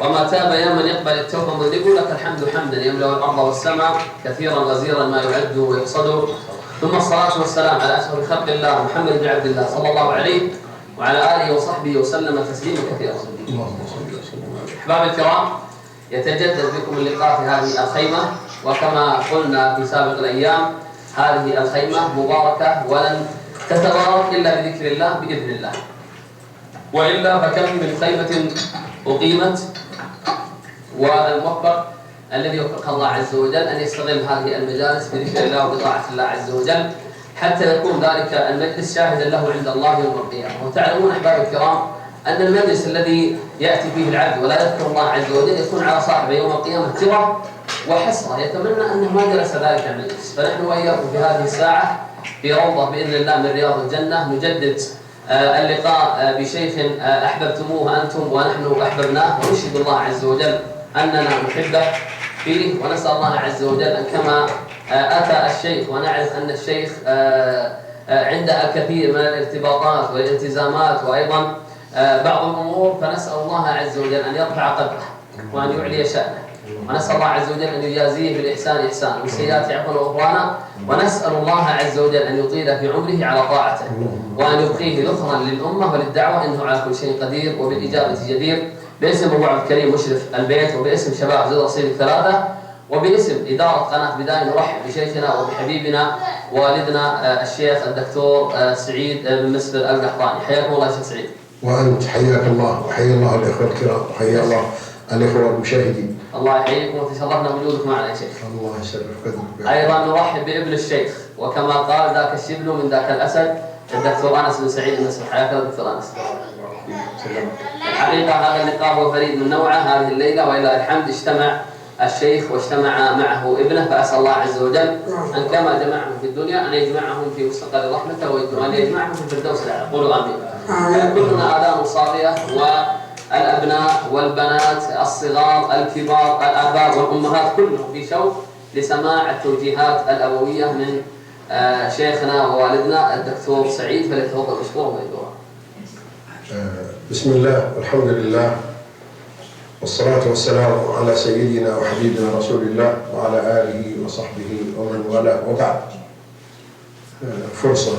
وما تاب يا من يقبل التوبة مذنب لك الحمد حمدا يملأ الأرض والسماء كثيرا غزيرا ما يعد ويحصد. ثم الصلاة والسلام على أشرف خلق الله محمد بن عبد الله صلى الله عليه وعلى آله وصحبه وسلم تسليما كثيرا. أحباب الكرام، يتجدد بكم اللقاء في هذه الخيمة، وكما قلنا في سابق الأيام هذه الخيمة مباركة ولن تتبارك إلا بذكر الله بإذن الله، وإلا فكم من خيمة أقيمت. والموفق الذي وفقه الله عز وجل أن يستغل هذه المجالس بذكر الله وبطاعة الله عز وجل حتى يكون ذلك المجلس شاهدا له عند الله يوم القيامة. وتعلمون أحباب الكرام أن المجلس الذي يأتي فيه العبد ولا يذكر الله عز وجل يكون على صاحبه يوم القيامة ترى وحسرة، يتمنى أنه ما جلس ذلك المجلس. فنحن وإياكم في هذه الساعة في روضة بإذن الله من رياض الجنة نجدد اللقاء بشيخ أحببتموه أنتم ونحن أحببناه، ونشهد الله عز وجل أننا نحبه فيه، ونسأل الله عز وجل أن كما أتى الشيخ ونعرف أن الشيخ عنده الكثير من الارتباطات والالتزامات وأيضا بعض الأمور، فنسأل الله عز وجل أن يرفع قدره وأن يعلي شأنه، ونسأل الله عز وجل أن يجازيه بالإحسان إحسانا والسيئات عفوا وغفرانا، ونسأل الله عز وجل أن يطيل في عمره على طاعته وأن يبقيه ذخرا للأمة وللدعوة، إنه على كل شيء قدير وبالإجابة جدير. باسم الله الكريم مشرف البيت، وباسم شباب زر رصيد الثلاثة، وباسم إدارة قناة بداية نرحب بشيخنا وبحبيبنا والدنا الشيخ الدكتور سعيد بن مسفر القحطاني. حياكم الله يا شيخ سعيد. وأنت حياك الله وحيا الله الإخوة الكرام وحيا الله الإخوة المشاهدين. الله يحييكم وتشرفنا بوجودك معنا يا شيخ. الله يشرف قدرك. أيضا نرحب بابن الشيخ، وكما قال ذاك الشبل من ذاك الأسد الدكتور أنس بن سعيد المسفر. حياك الله دكتور أنس. الحقيقة هذا اللقاء هو فريد من نوعه هذه الليلة، وإلى الحمد اجتمع الشيخ واجتمع معه ابنه، فأسأل الله عز وجل أن كما جمعهم في الدنيا أن يجمعهم في مستقر رحمته وأن يجمعهم في الفردوس الأعلى. قولوا آمين. كلنا آذان صاغية، والأبناء والبنات الصغار الكبار الآباء والأمهات كلهم في شوق لسماع التوجيهات الأبوية من شيخنا ووالدنا الدكتور سعيد، فليتفضل مشكورا ومأجورا. بسم الله والحمد لله والصلاة والسلام على سيدنا وحبيبنا رسول الله وعلى آله وصحبه ومن والاه، وبعد. فرصة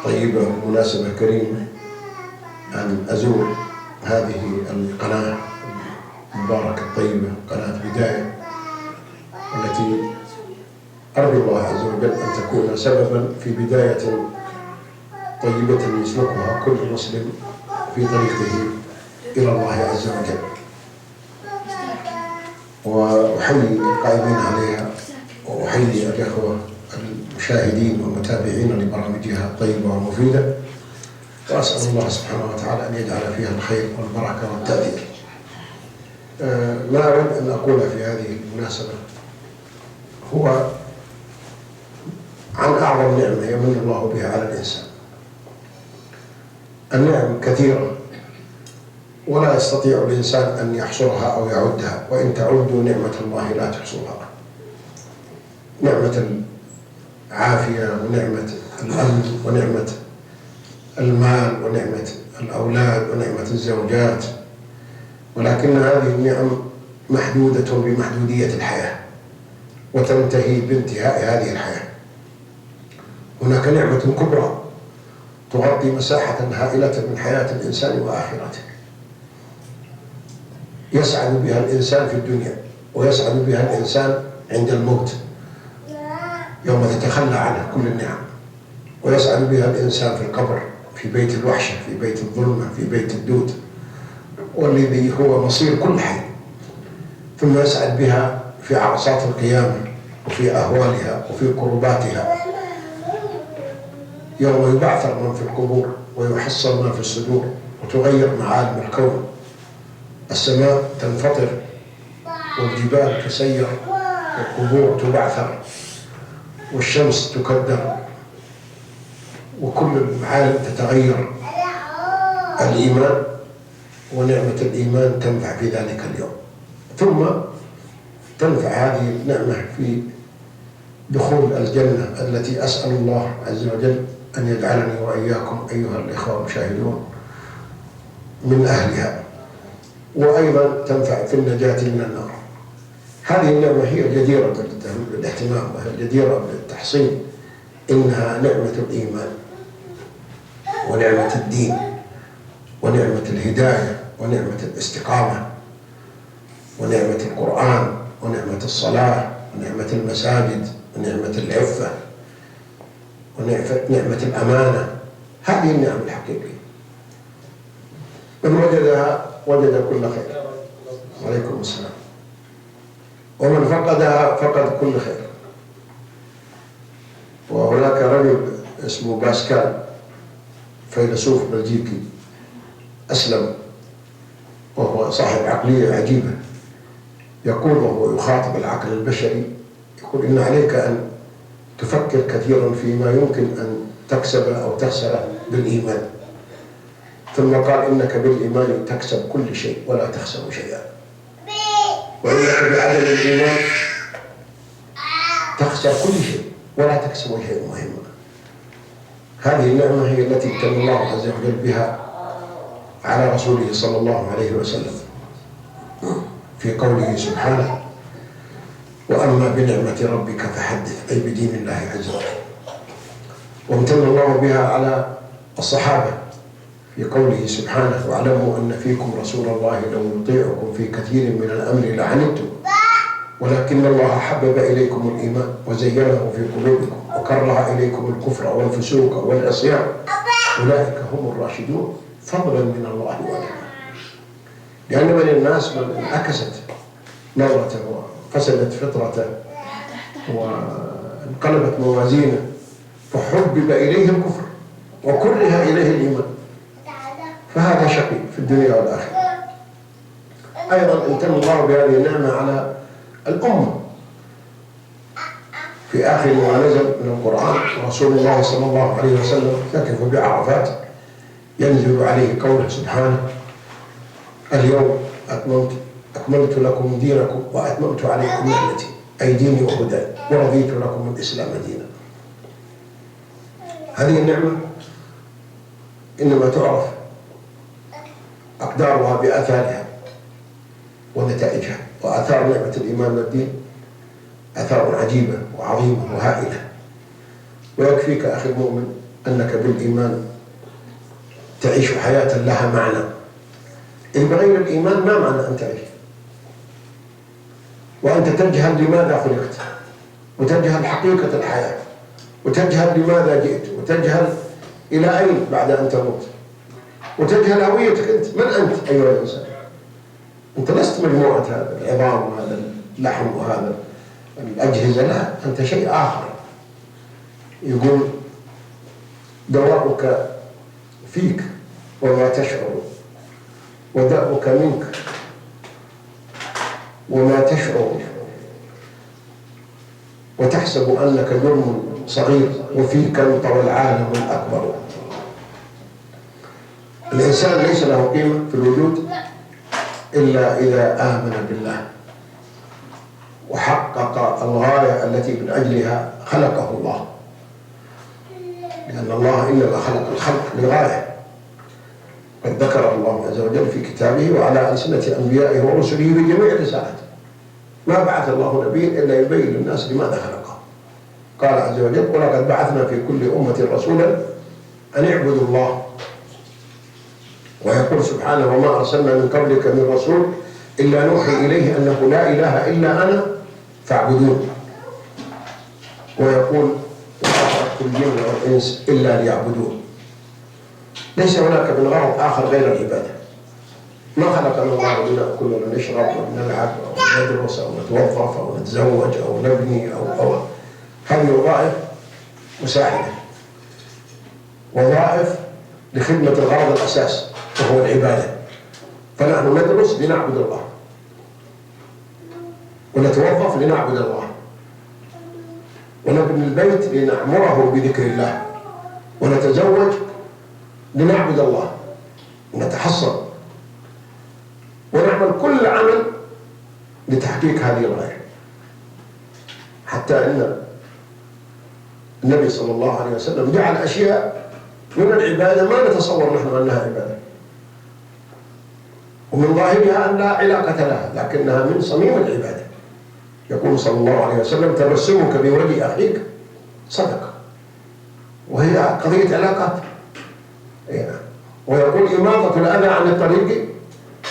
طيبة ومناسبة كريمة أن أزور هذه القناة المباركة الطيبة، قناة بداية، التي أرجو الله عز وجل أن تكون سببا في بداية طيبة يسلكها كل مسلم في طريقه إلى الله عز وجل. وأحيي القائمين عليها وأحيي الإخوة المشاهدين والمتابعين لبرامجها الطيبة والمفيدة، وأسأل الله سبحانه وتعالى أن يجعل فيها الخير والبركة والتأثير. ما أريد أن أقول في هذه المناسبة هو عن أعظم نعمة يمن الله بها على الإنسان. النعم كثيرة ولا يستطيع الإنسان أن يحصرها أو يعدها، وإن تعدوا نعمة الله لا تحصوها. نعمة العافية ونعمة الأمن ونعمة المال ونعمة الأولاد ونعمة الزوجات، ولكن هذه النعم محدودة بمحدودية الحياة وتنتهي بانتهاء هذه الحياة. هناك نعمة كبرى تغطي مساحة هائلة من حياة الإنسان وآخرته، يسعد بها الإنسان في الدنيا ويسعد بها الإنسان عند الموت يوم تتخلى عنه كل النعم، ويسعد بها الإنسان في القبر، في بيت الوحشة، في بيت الظلمة، في بيت الدود، والذي هو مصير كل حي. ثم يسعد بها في عرصات القيامة وفي أهوالها وفي قرباتها، يوم يبعثر من في القبور ويحصل ما في الصدور وتغير معالم الكون. السماء تنفطر والجبال تسير والقبور تبعثر والشمس تكدر وكل المعالم تتغير. الإيمان ونعمة الإيمان تنفع في ذلك اليوم، ثم تنفع هذه النعمة في دخول الجنة التي أسأل الله عز وجل أن يجعلني وإياكم أيها الإخوة المشاهدون من أهلها. وأيضا تنفع في النجاة من النار. هذه النعمة هي الجديرة بالاهتمام وهي الجديرة بالتحصيل، إنها نعمة الإيمان ونعمة الدين ونعمة الهداية ونعمة الاستقامة ونعمة القرآن ونعمة الصلاة ونعمة المساجد ونعمة العفة ونعمة الأمانة. هذه النعم الحقيقية، من وجدها وجد كل خير. وعليكم السلام. ومن فقدها فقد كل خير. وهناك رجل اسمه باسكال، فيلسوف بلجيكي أسلم، وهو صاحب عقلية عجيبة، يقول وهو يخاطب العقل البشري، يقول إن عليك أن تفكر كثيرا فيما يمكن أن تكسب أو تخسر بالإيمان، ثم قال إنك بالإيمان تكسب كل شيء ولا تخسر شيئا، وإنك بعدم الإيمان تخسر كل شيء ولا تكسب شيء مهم. هذه النعمة هي التي امتن الله عز وجل بها على رسوله صلى الله عليه وسلم في قوله سبحانه: وأما بنعمة ربك فحدث، أي بدين الله عز وجل. وامتن الله بها على الصحابة في قوله سبحانه: واعلموا أن فيكم رسول الله لو يطيعكم في كثير من الأمر لعنتم ولكن الله حبب إليكم الإيمان وزينه في قلوبكم وكره إليكم الكفر والفسوق والعصيان أولئك هم الراشدون فضلا من الله ونعمه. لأن من الناس من انعكست نظرته وفسدت فطرته وانقلبت موازينه فحبب إليه الكفر وكره إليه الإيمان، فهذا شقي في الدنيا والآخرة. أيضا امتن الله بهذه النعمة على الأمة في آخر ما نزل من القرآن، ورسول الله صلى الله عليه وسلم يقف بعرفات ينزل عليه قوله سبحانه: اليوم أكملت لكم دينكم وأتممت عليكم نعمتي، أي ديني وهداي، ورضيت لكم الإسلام دينا. هذه النعمة إنما تعرف أقدارها بآثارها ونتائجها، وآثار نعمة الإيمان والدين آثار عجيبة وعظيمة وهائلة. ويكفيك أخي المؤمن أنك بالإيمان تعيش حياة لها معنى، إن بغير الإيمان ما معنى أن تعيش، وأنت تجهل لماذا خلقت، وتجهل حقيقة الحياة، وتجهل لماذا جئت، وتجهل إلى أين بعد أن تموت، وتجهل هويتك أنت. من أنت أيها الإنسان؟ أنت لست مجموعة هذا العظام وهذا اللحم وهذا الأجهزة، لا، أنت شيء آخر. يقول: دواؤك فيك وما تشعر، وداؤك منك وما تشعر، وتحسب أنك جرم صغير وفيك انطوى العالم الأكبر. الإنسان ليس له قيمة في الوجود إلا إذا آمن بالله وحقق الغاية التي من أجلها خلقه الله، لأن الله إنما خلق الخلق لغاية قد ذكر الله عز وجل في كتابه وعلى ألسنة أنبيائه ورسله في جميع الرسالات. ما بعث الله نبيا إلا يبين للناس لماذا خلقه. قال عز وجل: ولقد بعثنا في كل أمة رسولا أن اعبدوا الله. ويقول سبحانه: وما أرسلنا من قبلك من رسول إلا نوحي إليه أنه لا إله إلا أنا فاعبدون. ويقول: وما خلقت الجن والإنس إلا ليعبدون. ليس هناك من غرض آخر غير العبادة. ما خلقنا الله لنأكل ونشرب ونلعب أو ندرس أو نتوظف أو نتزوج أو نبني أو هذه وظائف مساعدة، وظائف لخدمة الغرض الأساس وهو العبادة. فنحن ندرس لنعبد الله، ونتوظف لنعبد الله، ونبني البيت لنعمره بذكر الله، ونتزوج لنعبد الله، ونتحصن، ونعمل كل عمل لتحقيق هذه الغاية. حتى أن النبي صلى الله عليه وسلم جعل أشياء من العبادة ما نتصور نحن أنها عبادة، ومن ظاهرها أن لا علاقة لها، لكنها من صميم العبادة. يقول صلى الله عليه وسلم: تبسمك بوجه أخيك صدقة، وهي قضية علاقات. ويقول: إماطة الأذى عن الطريق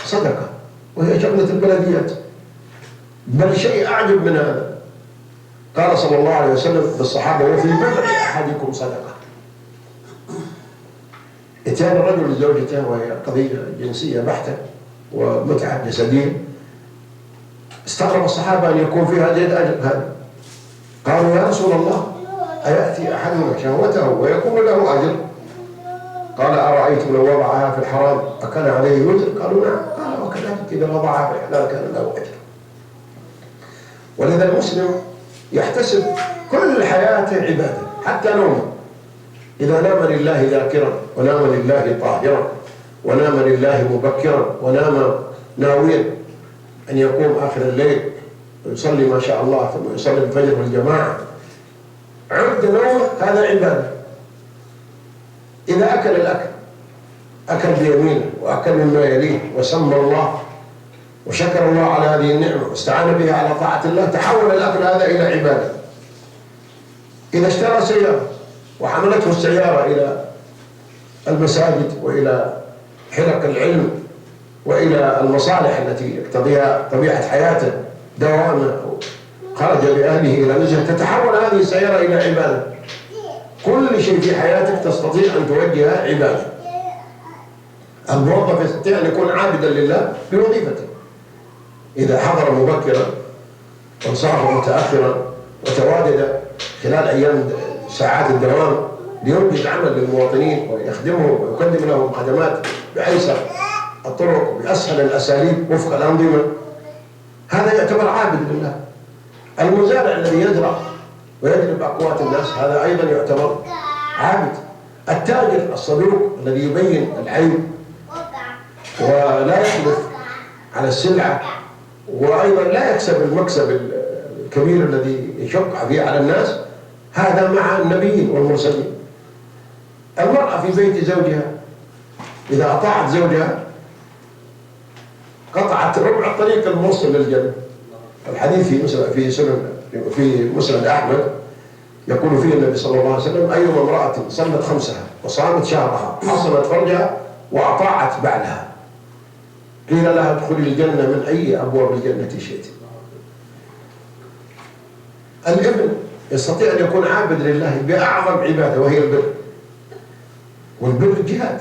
صدقة، وهي شغلة البلديات. بل شيء أعجب من هذا، قال صلى الله عليه وسلم بالصحابة: وفي بضع أحدكم صدقة. إتيان الرجل لزوجته وهي قضية جنسية بحتة ومتعة جسدية، استغرب الصحابة أن يكون فيها زيد أجر هذا. قالوا: يا رسول الله، أيأتي أحدنا شهوته ويكون له أجر؟ قال: أرأيتم لو وضعها في الحرام أكان عليه وزر؟ قالوا: نعم. قال: وكذلك إذا وضعها في الحلال كان له أجر. ولذا المسلم يحتسب كل حياته عبادة، حتى نومه. إذا نام لله ذاكرا، ونام لله طاهرا، ونام لله مبكرا، ونام ناويا أن يقوم آخر الليل ويصلي ما شاء الله، ثم يصلي الفجر والجماعة، عد نومه هذا عبادة. إذا أكل الأكل أكل بيمينه، وأكل مما يليه، وسمى الله وشكر الله على هذه النعمة واستعان بها على طاعة الله، تحول الأكل هذا إلى عبادة. إذا اشترى سيارة وحملته السيارة إلى المساجد وإلى حلق العلم وإلى المصالح التي يقتضيها طبيعة حياته، دوامه، خرج بأهله إلى نزهة، تتحول هذه السيارة إلى عبادة. كل شيء في حياتك تستطيع أن توجهه عبادة. الموظف يستطيع أن يكون عابدا لله في وظيفته، إذا حضر مبكرا وانصرف متأخرا وتواجد خلال أيام ساعات الدوام لينجز عمل للمواطنين ويخدمهم ويقدم لهم خدمات بأيسر الطرق وبأسهل الأساليب وفق الأنظمة، هذا يعتبر عابد لله. المزارع الذي يزرع ويجلب أقوات الناس، هذا أيضا يعتبر عابد. التاجر الصدوق الذي يبين العيب ولا يحدث على السلعة، وأيضا لا يكسب المكسب الكبير الذي يشق فيه على الناس، هذا مع النبيين والمرسلين. المرأة في بيت زوجها إذا أطاعت زوجها قطعت ربع الطريق الموصل للجنة. الحديث في مسند أحمد يقول فيه النبي صلى الله عليه وسلم: أيما امرأة صلت خمسها وصامت شهرها حصنت فرجها وأطاعت بعلها قيل لها ادخلي الجنة من أي أبواب الجنة شئت. الابن يستطيع أن يكون عابد لله بأعظم عبادة وهي البر، والبر جهاد.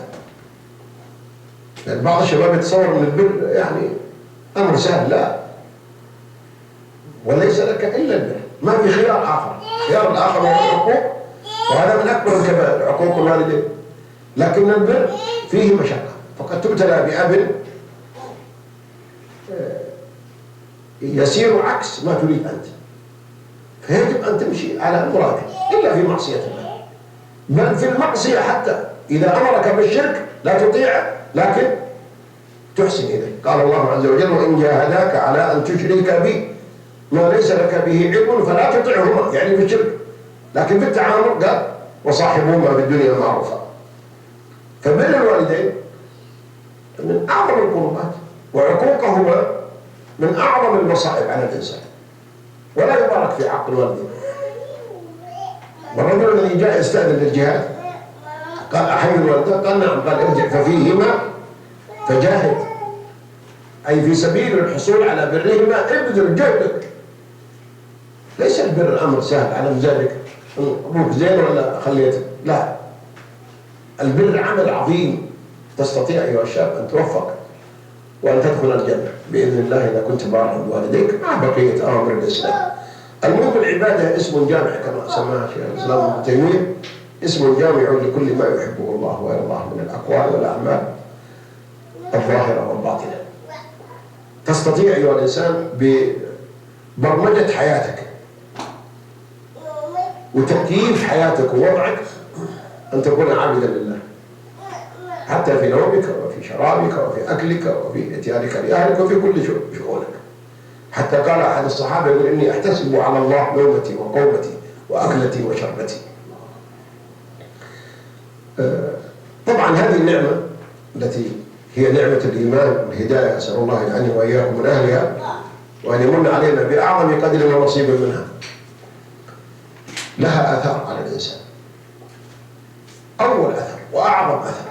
يعني بعض الشباب يتصور أن البر يعني أمر سهل، لا، وليس لك إلا البر، ما في خيار آخر. خيار الآخر هو العقوق، وهذا من أكبر الكبائر، عقوق الوالدين. لكن البر فيه مشقة، فقد تبتلى بأب يسير عكس ما تريد أنت، فيجب أن تمشي على مرادك إلا في معصية الله. بل في المعصية حتى إذا أمرك بالشرك لا تطيع، لكن تحسن إليه. قال الله عز وجل: وإن جاهداك على أن تشرك بي ما ليس لك به علم فلا تطعهما، يعني في الشرك. لكن في التعامل قال: وصاحبهما في الدنيا معروفا. فبر الوالدين من أعظم القربات، وعقوقهما من أعظم المصائب على الإنسان، ولا يبارك في حق الوالدين. والرجل الذي جاء يستأذن للجهاد قال: أحب الوالدين؟ قال: نعم. قال: ارجع ففيهما فجاهد، أي في سبيل الحصول على برهما ابذل جهدك. ليس البر أمر سهل على مزاجك، أبوك زين ولا خليته، لا، البر عمل عظيم تستطيع أيها الشاب أن توفق وأن تدخل الجنة بإذن الله إذا كنت بارا بوالديك مع بقية أوامر الإسلام. المهم العبادة اسم جامع كما سماها شيخ الإسلام ابن تيمية، اسم جامع لكل ما يحبه الله ويرضاه من الأقوال والأعمال الظاهرة والباطنة. تستطيع أيها الإنسان ببرمجة حياتك وتكييف حياتك ووضعك أن تكون عابدا لله، حتى في نومك وفي شرابك وفي أكلك وفي اتيانك لأهلك وفي كل شؤونك. حتى قال أحد الصحابة يقول: إني أحتسب على الله نومتي وقومتي وأكلتي وشربتي. طبعا هذه النعمة التي هي نعمة الإيمان والهداية، أسأل الله يجعلني وإياكم من أهلها وأن يمن علينا بأعظم قدر ونصيب منها. لها أثر على الإنسان، أول أثر وأعظم أثر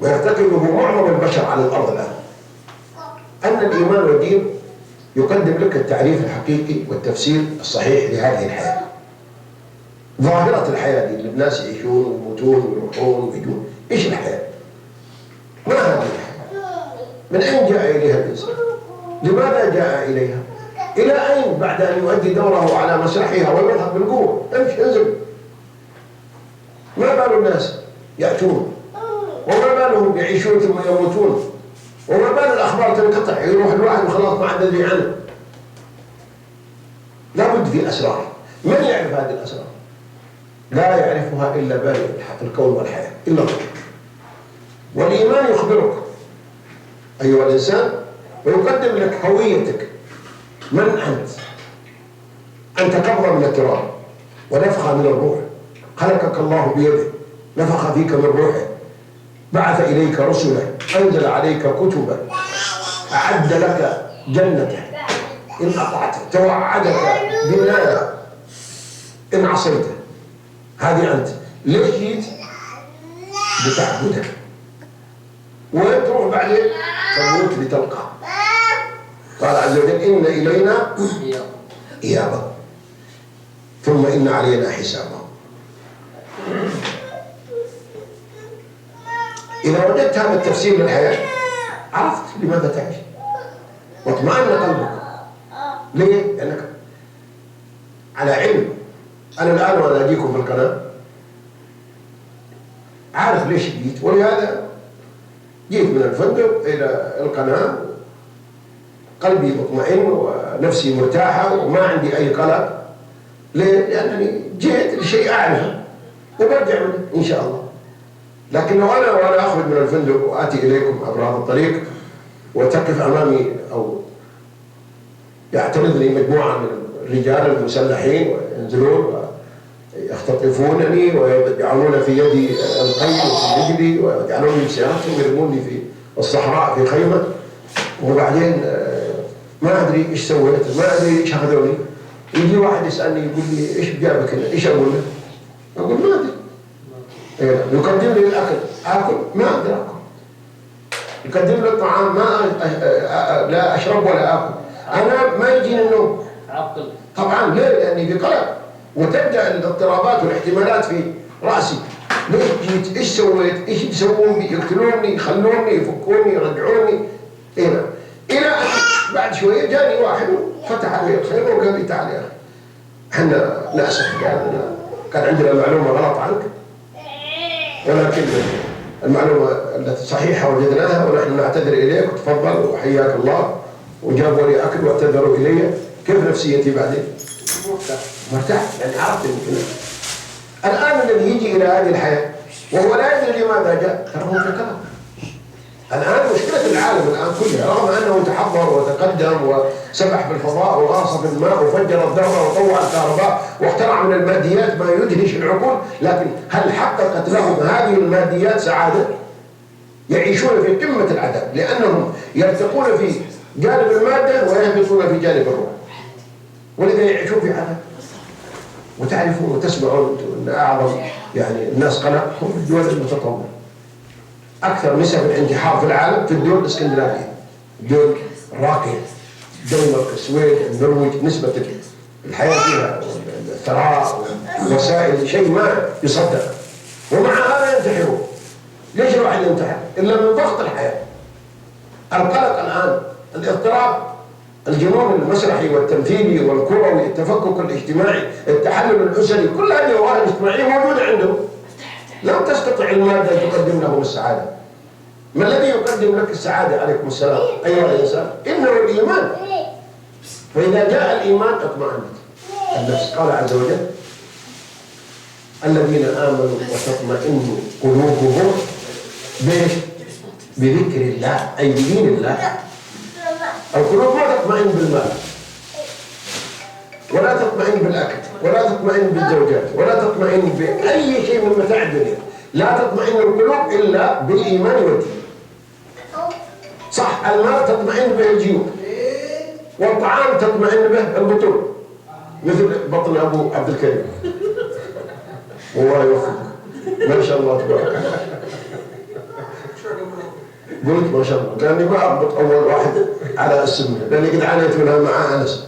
ويرتكبه معظم البشر على الأرض الآن، أن الإيمان والدين يقدم لك التعريف الحقيقي والتفسير الصحيح لهذه الحياة، ظاهرة الحياة دي اللي الناس يعيشون ويموتون ويروحون ويجون. إيش الحياة؟ ما هذه الحياة؟ من أين جاء إليها الإنسان؟ لماذا جاء إليها؟ إلى أين بعد أن يؤدي دوره على مسرحها ويذهب بالقوة؟ امشي انزل. ما بال الناس يأتون، وما بالهم يعيشون ثم يموتون، وما بال الأخبار تنقطع، يروح الواحد وخلاص ما عاد ندري عنه. لابد في أسرار. من يعرف هذه الأسرار؟ لا يعرفها إلا بارئ الكون والحياة إلا الله. والإيمان يخبرك أيها الإنسان ويقدم لك هويتك، من أنت؟ أنت قبضة من التراب ونفخة من الروح، خلقك الله بيده، نفخ فيك من روحه، بعث إليك رسله، أنزل عليك كتبا، أعد لك جنته إن أطعته، توعدك بالنار إن عصيته. هذه أنت. ليش جيت؟ بتعبده. وين تروح بعدين؟ تموت لتلقى. قال عز وجل إن إلينا إيابهم ثم إن علينا حسابهم. إذا وجدت هذا التفسير للحياة عرفت لماذا تعيش واطمئن قلبك. ليه؟ لأنك على علم. أنا الآن وأنا أجيكم في القناة عارف ليش جيت، ولهذا جيت من الفندق إلى القناة قلبي مطمئن ونفسي مرتاحة وما عندي أي قلق. ليه؟ لأنني جيت لشيء أعلى وبرجع منه إن شاء الله. لكن لو وأنا أخرج من الفندق وآتي إليكم عبر هذا الطريق وتقف أمامي أو يعترضني مجموعة من الرجال المسلحين وينزلون ويختطفونني ويجعلون في يدي القيد وفي رجلي ويجعلوني بسيارتهم ويرموني في الصحراء في خيمة، وبعدين ما أدري إيش سويت، ما أدري إيش أخذوني، يجي واحد يسألني يقول لي إيش جابك هنا؟ إيش أقول له؟ أقول ما أدري. يقدم لي الأكل آكل ما أقدر آكل، يقدم لي الطعام ما لا أشرب ولا آكل، أنا ما يجيني النوم. طبعا ليه؟ لأني بقلق وتبدأ الاضطرابات والاحتمالات في رأسي. ليش جيت؟ إيش سويت؟ إيش يسوون بي؟ يقتلوني، يخلوني، يفكوني، يرجعوني. إلى أن بعد شوية جاني واحد فتح علي الخير وقال لي تعال يا أخي احنا نأسف كان عندنا معلومة غلط عنك، ولكن المعلومة التي صحيحة وجدناها ونحن نعتذر إليك وتفضل وحياك الله. وجابوا لي أكل واعتذروا إلي. كيف نفسيتي بعدين؟ مرتاح، يعني عرفت يمكن. الآن الذي يجي إلى هذه الحياة وهو لا يدري لماذا جاء ترى هو في قلق. الآن مشكلة العالم الآن كلها رغم أنه تحضر وتقدم وسبح في الفضاء وغاص في الماء وفجر الذرة وطوع الكهرباء واخترع من الماديات ما يدهش العقول، لكن هل حققت لهم هذه الماديات سعادة؟ يعيشون في قمة العذاب لأنهم يرتقون في جانب المادة ويهبطون في جانب الروح، ولذا يعيشون في عذاب. وتعرفون وتسمعون أن أعظم يعني الناس قلق هم الدول المتطورة. أكثر نسب الانتحار في العالم في الدول الإسكندنافية، الدول الراقية، دنمارك، السويد، النرويج، نسبة الحياة فيها الثراء والوسائل شيء ما يصدق، ومع هذا ينتحرون. ليش الواحد ينتحر؟ إلا من ضغط الحياة. القلق الآن، الاضطراب، الجنون المسرحي والتمثيلي والكروي، التفكك الاجتماعي، التحلل الأسري، كل هذه الظواهر الاجتماعية موجودة عندهم. لم تستطع المادة أن تقدم لهم السعادة. ما الذي يقدم لك السعادة؟ عليكم السلام أيها الإنسان، إنه الإيمان. فإذا جاء الإيمان اطمأنت النفس. قال عز وجل الذين آمنوا وتطمئن قلوبهم بذكر الله، أي بدين الله. القلوب ما تطمئن بالمال ولا تطمئن بالأكل ولا تطمئن بالزوجات ولا تطمئن بأي شيء من متاع الدنيا. لا تطمئن القلوب إلا بالإيمان والدين. صح المال تطمئن به الجيوب، والطعام تطمئن به البطون، مثل بطن ابو عبد الكريم. والله يوفقك ما شاء الله تبارك الله. قلت ما شاء الله لاني ما اضبط اول واحد على السمنه لاني قد عانيت منها مع انس.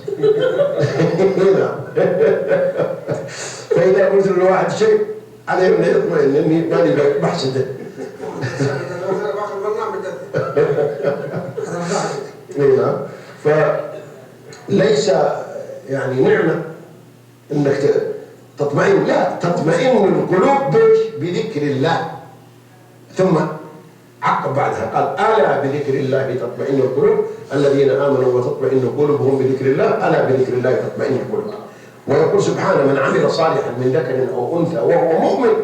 فاذا قلت لواحد شيء عليه انه يطمئن اني ماني بحسده. فليس يعني نعمه انك تطمئن، لا، تطمئن القلوب بذكر الله. ثم عقب بعدها قال الا بذكر الله تطمئن القلوب، الذين امنوا وتطمئن قلوبهم بذكر الله، الا بذكر الله تطمئن القلوب. ويقول سبحانه من عمل صالحا من ذكر او انثى وهو مؤمن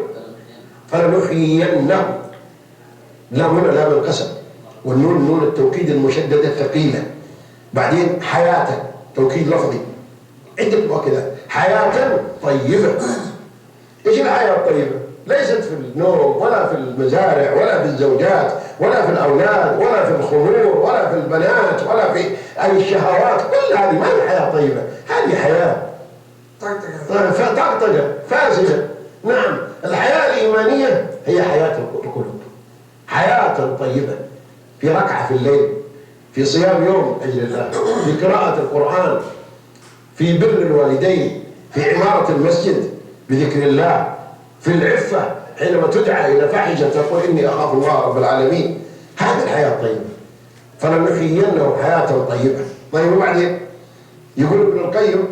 فلنحيينه. لا هنا لا من قسم، والنون نون التوكيد المشدده الثقيله. بعدين حياه توكيد لفظي عده وكذا، حياه طيبه. ايش الحياه الطيبه؟ ليست في النوم ولا في المزارع ولا في الزوجات ولا في الاولاد ولا في الخمور ولا في البنات ولا في اي الشهوات، كل هذه ما هي حياه طيبه، هذه حياه طقطقه فاسده. نعم، الحياه الايمانيه هي حياه القلوب، حياه طيبه، في ركعه في الليل، في صيام يوم اجل الله، في قراءه القران، في بر الوالدين، في عماره المسجد بذكر الله، في العفة حينما تدعى إلى فاحشة تقول إني أخاف الله رب العالمين. هذه الحياة الطيبة، فلنحيينه حياة طيبة. طيب وبعدين يقول ابن القيم،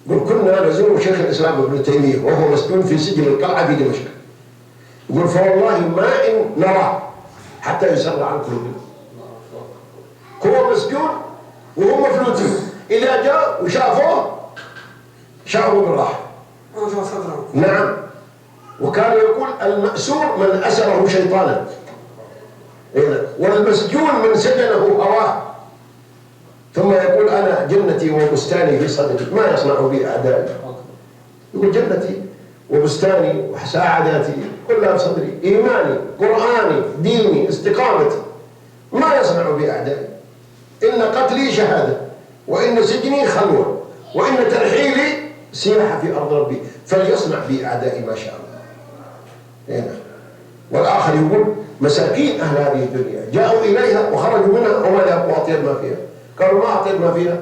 يقول كنا نزور شيخ الإسلام ابن تيمية وهو مسجون في سجن القلعة في دمشق. يقول فوالله ما إن نراه حتى يسر عن قلوبنا. هو مسجون وهم مفلوتين، إذا جاء وشافوه شافوا بالراحة. نعم، وكان يقول المأسور من أسره شيطانا، والمسجون من سجنه هواه. ثم يقول أنا جنتي وبستاني في صدري ما يصنع بي أعدائي. يقول جنتي وبستاني وسعادتي كلها في صدري، إيماني قرآني ديني استقامتي ما يصنع بي أعدائي. إن قتلي شهادة، وإن سجني خلوة، وإن ترحيلي سياحة في أرض ربي، فليصنع بي أعدائي ما شاء الله. هنا والآخر يقول مساكين أهل هذه الدنيا جاءوا إليها وخرجوا منها وما ذاقوا أطيب ما فيها. قالوا ما أطيب ما فيها؟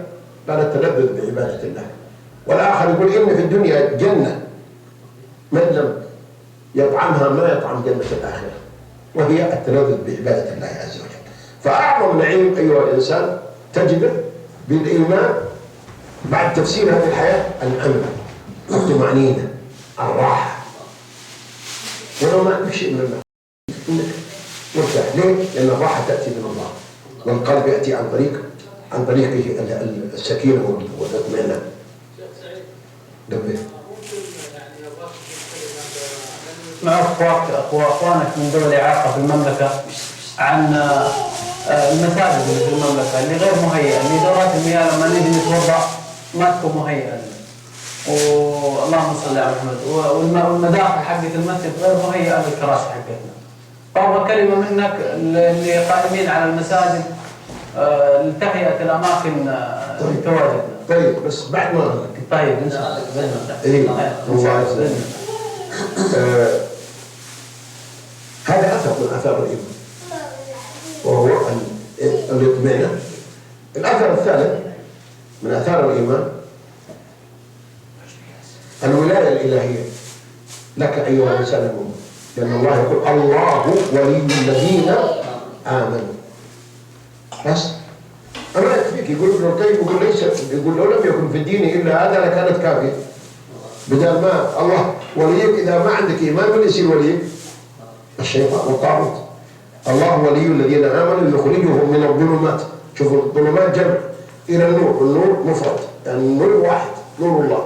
قال التلذذ بعبادة الله. والآخر يقول إن في الدنيا جنة من لم يطعمها ما يطعم جنة الآخرة، وهي التلذذ بعبادة الله عز وجل. فأعظم نعيم أيها الإنسان تجده بالإيمان بعد تفسير هذه الحياة الأمن، الطمأنينة، الراحة. ولو ما عندك شيء من الله مرتاح. ليه؟ لأن الراحة تأتي من الله، والقلب يأتي عن طريقه السكينة والاطمئنان. مع اخوانك من ذوي الاعاقه في المملكه عن المساجد اللي في المملكه اللي غير مهيئه، اللي دورات المياه لما نيجي نتوضا ما تكون مهيئه، اللهم صل على محمد، والمداخل حقت المسجد غير مهيئه بالكراسي حقتنا. طلب كلمه منك اللي قائمين على المساجد لتهيئه الاماكن لتواجدنا. طيب بس بعد ما طيب ان شاء الله باذن الله. هذا اثر من اثار الايمان، وهو الاطمئنان. الاثر الثالث من اثار الايمان الولايه الالهيه لك ايها الانسان المؤمن، لان الله يقول الله ولي الذين امنوا. بس اما يكفيك. يقول ابن القيم يقول ليس، يقول لو لم يكن في الدين الا هذا لكانت كافيه. بدل ما الله وليك اذا ما عندك ايمان من يصير وليك؟ الشيطان والطاغوت. الله ولي الذين امنوا يخرجهم من الظلمات، شوفوا الظلمات جمع، الى النور، والنور مفرد يعني النور واحد نور الله،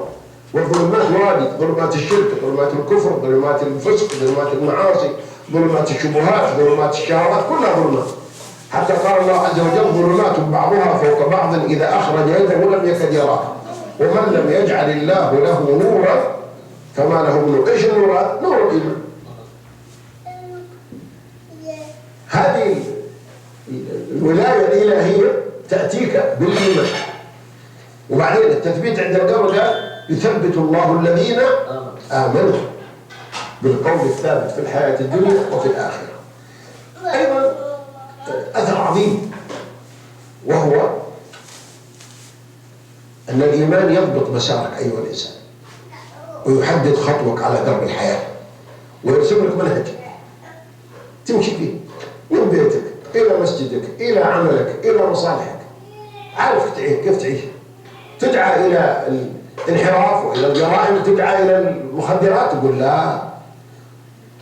والظلمات مرادي ظلمات الشرك، ظلمات الكفر، ظلمات الفسق، ظلمات المعاصي، ظلمات الشبهات، ظلمات الشهوات، كلها ظلمات. حتى قال الله عز وجل ظلمات بعضها فوق بعض اذا اخرج يده لم يكد يراها، ومن لم يجعل الله له نورا فما له من نور. ايش النور؟ نور الايمان. هذه الولاية الإلهية تأتيك بالإيمان. وبعدين التثبيت عند القبر قال يثبت الله الذين آمنوا بالقول الثابت في الحياة الدنيا وفي الآخرة. أيضا أثر عظيم وهو أن الإيمان يضبط مسارك أيها الإنسان ويحدد خطوك على درب الحياة ويرسم لك منهج تمشي فيه من بيتك إلى مسجدك إلى عملك إلى مصالحك. عارف كيف تعيش. تدعى إلى الانحراف وإلى الجرائم، تدعى إلى المخدرات تقول لا،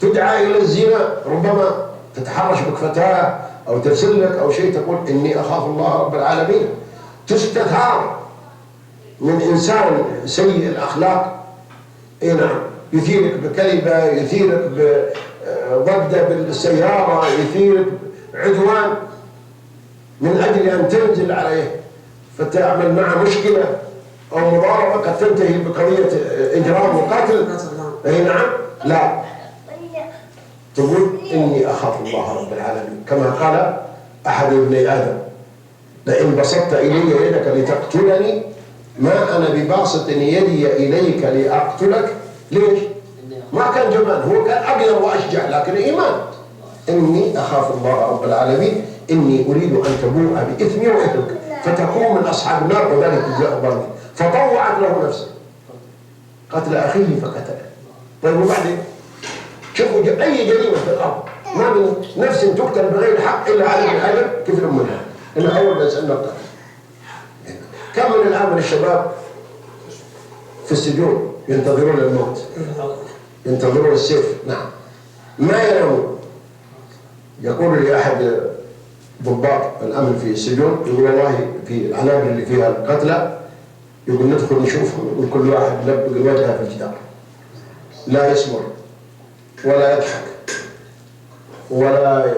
تدعى إلى الزنا ربما تتحرش بك فتاة أو ترسل لك أو شيء تقول إني أخاف الله رب العالمين. تستثار من إنسان سيء الأخلاق، نعم، يثيرك بكلمة، يثيرك بضده بالسيارة، يثيرك عدوان من أجل أن تنزل عليه فتعمل معه مشكلة أو مضاربة قد تنتهي بقضية إجرام وقتل. أي نعم، لا، تقول إني أخاف الله رب العالمين كما قال أحد ابني آدم لئن بسطت إلي يدك لتقتلني ما أنا بباسط يدي إليك لأقتلك. ليش؟ ما كان جبان، هو كان أقدر وأشجع لكن إيمان. إني أخاف الله رب العالمين إني أريد أن تبوء بإثمي وإثمك فتكون من أصحاب النار وذلك جزاء الظالمين. فطوعت له نفسه قتل أخيه فقتله. طيب وبعدين شوفوا أي جريمة في الأرض ما من نفس تقتل بغير حق إلا على ابن آدم كفر منها. إن أول ما يسألنا القتل. كم من الآن من الشباب في السجون ينتظرون الموت، ينتظرون السيف، نعم، ما ينامون. يقول لي أحد ضباط الأمن في السجون يقول والله في العنابر اللي فيها القتلى يقول ندخل نشوفهم، يقول كل واحد لبق وجهه في الجدار لا يسمر ولا يضحك ولا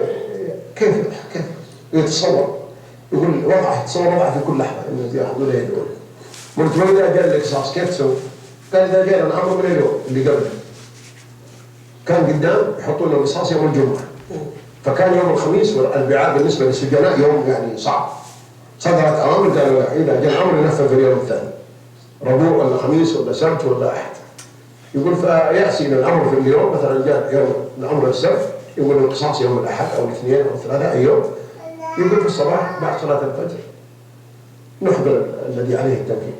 كيف يتصور. يقول يتصور وضع في كل لحظة إنه يأخذون يدون. قلت وإذا جاء القصاص كيف تسوي؟ قال إذا جاء الأمر من اليوم اللي قبله كان قدام يحطون له القصاص يوم الجمعة، فكان يوم الخميس والأربعاء بالنسبة للسجناء يوم يعني صعب. صدرت أوامر قالوا إذا جاء الأمر ينفذ في اليوم الثاني، ربوع ولا خميس ولا سبت ولا أحد. يقول فيأتي الأمر في اليوم مثلا جاء يوم الأمر السبت يقول القصاص يوم الأحد أو الاثنين أو الثلاثاء أي يوم. يقول في الصباح بعد صلاة الفجر نحضر الذي عليه التنفيذ.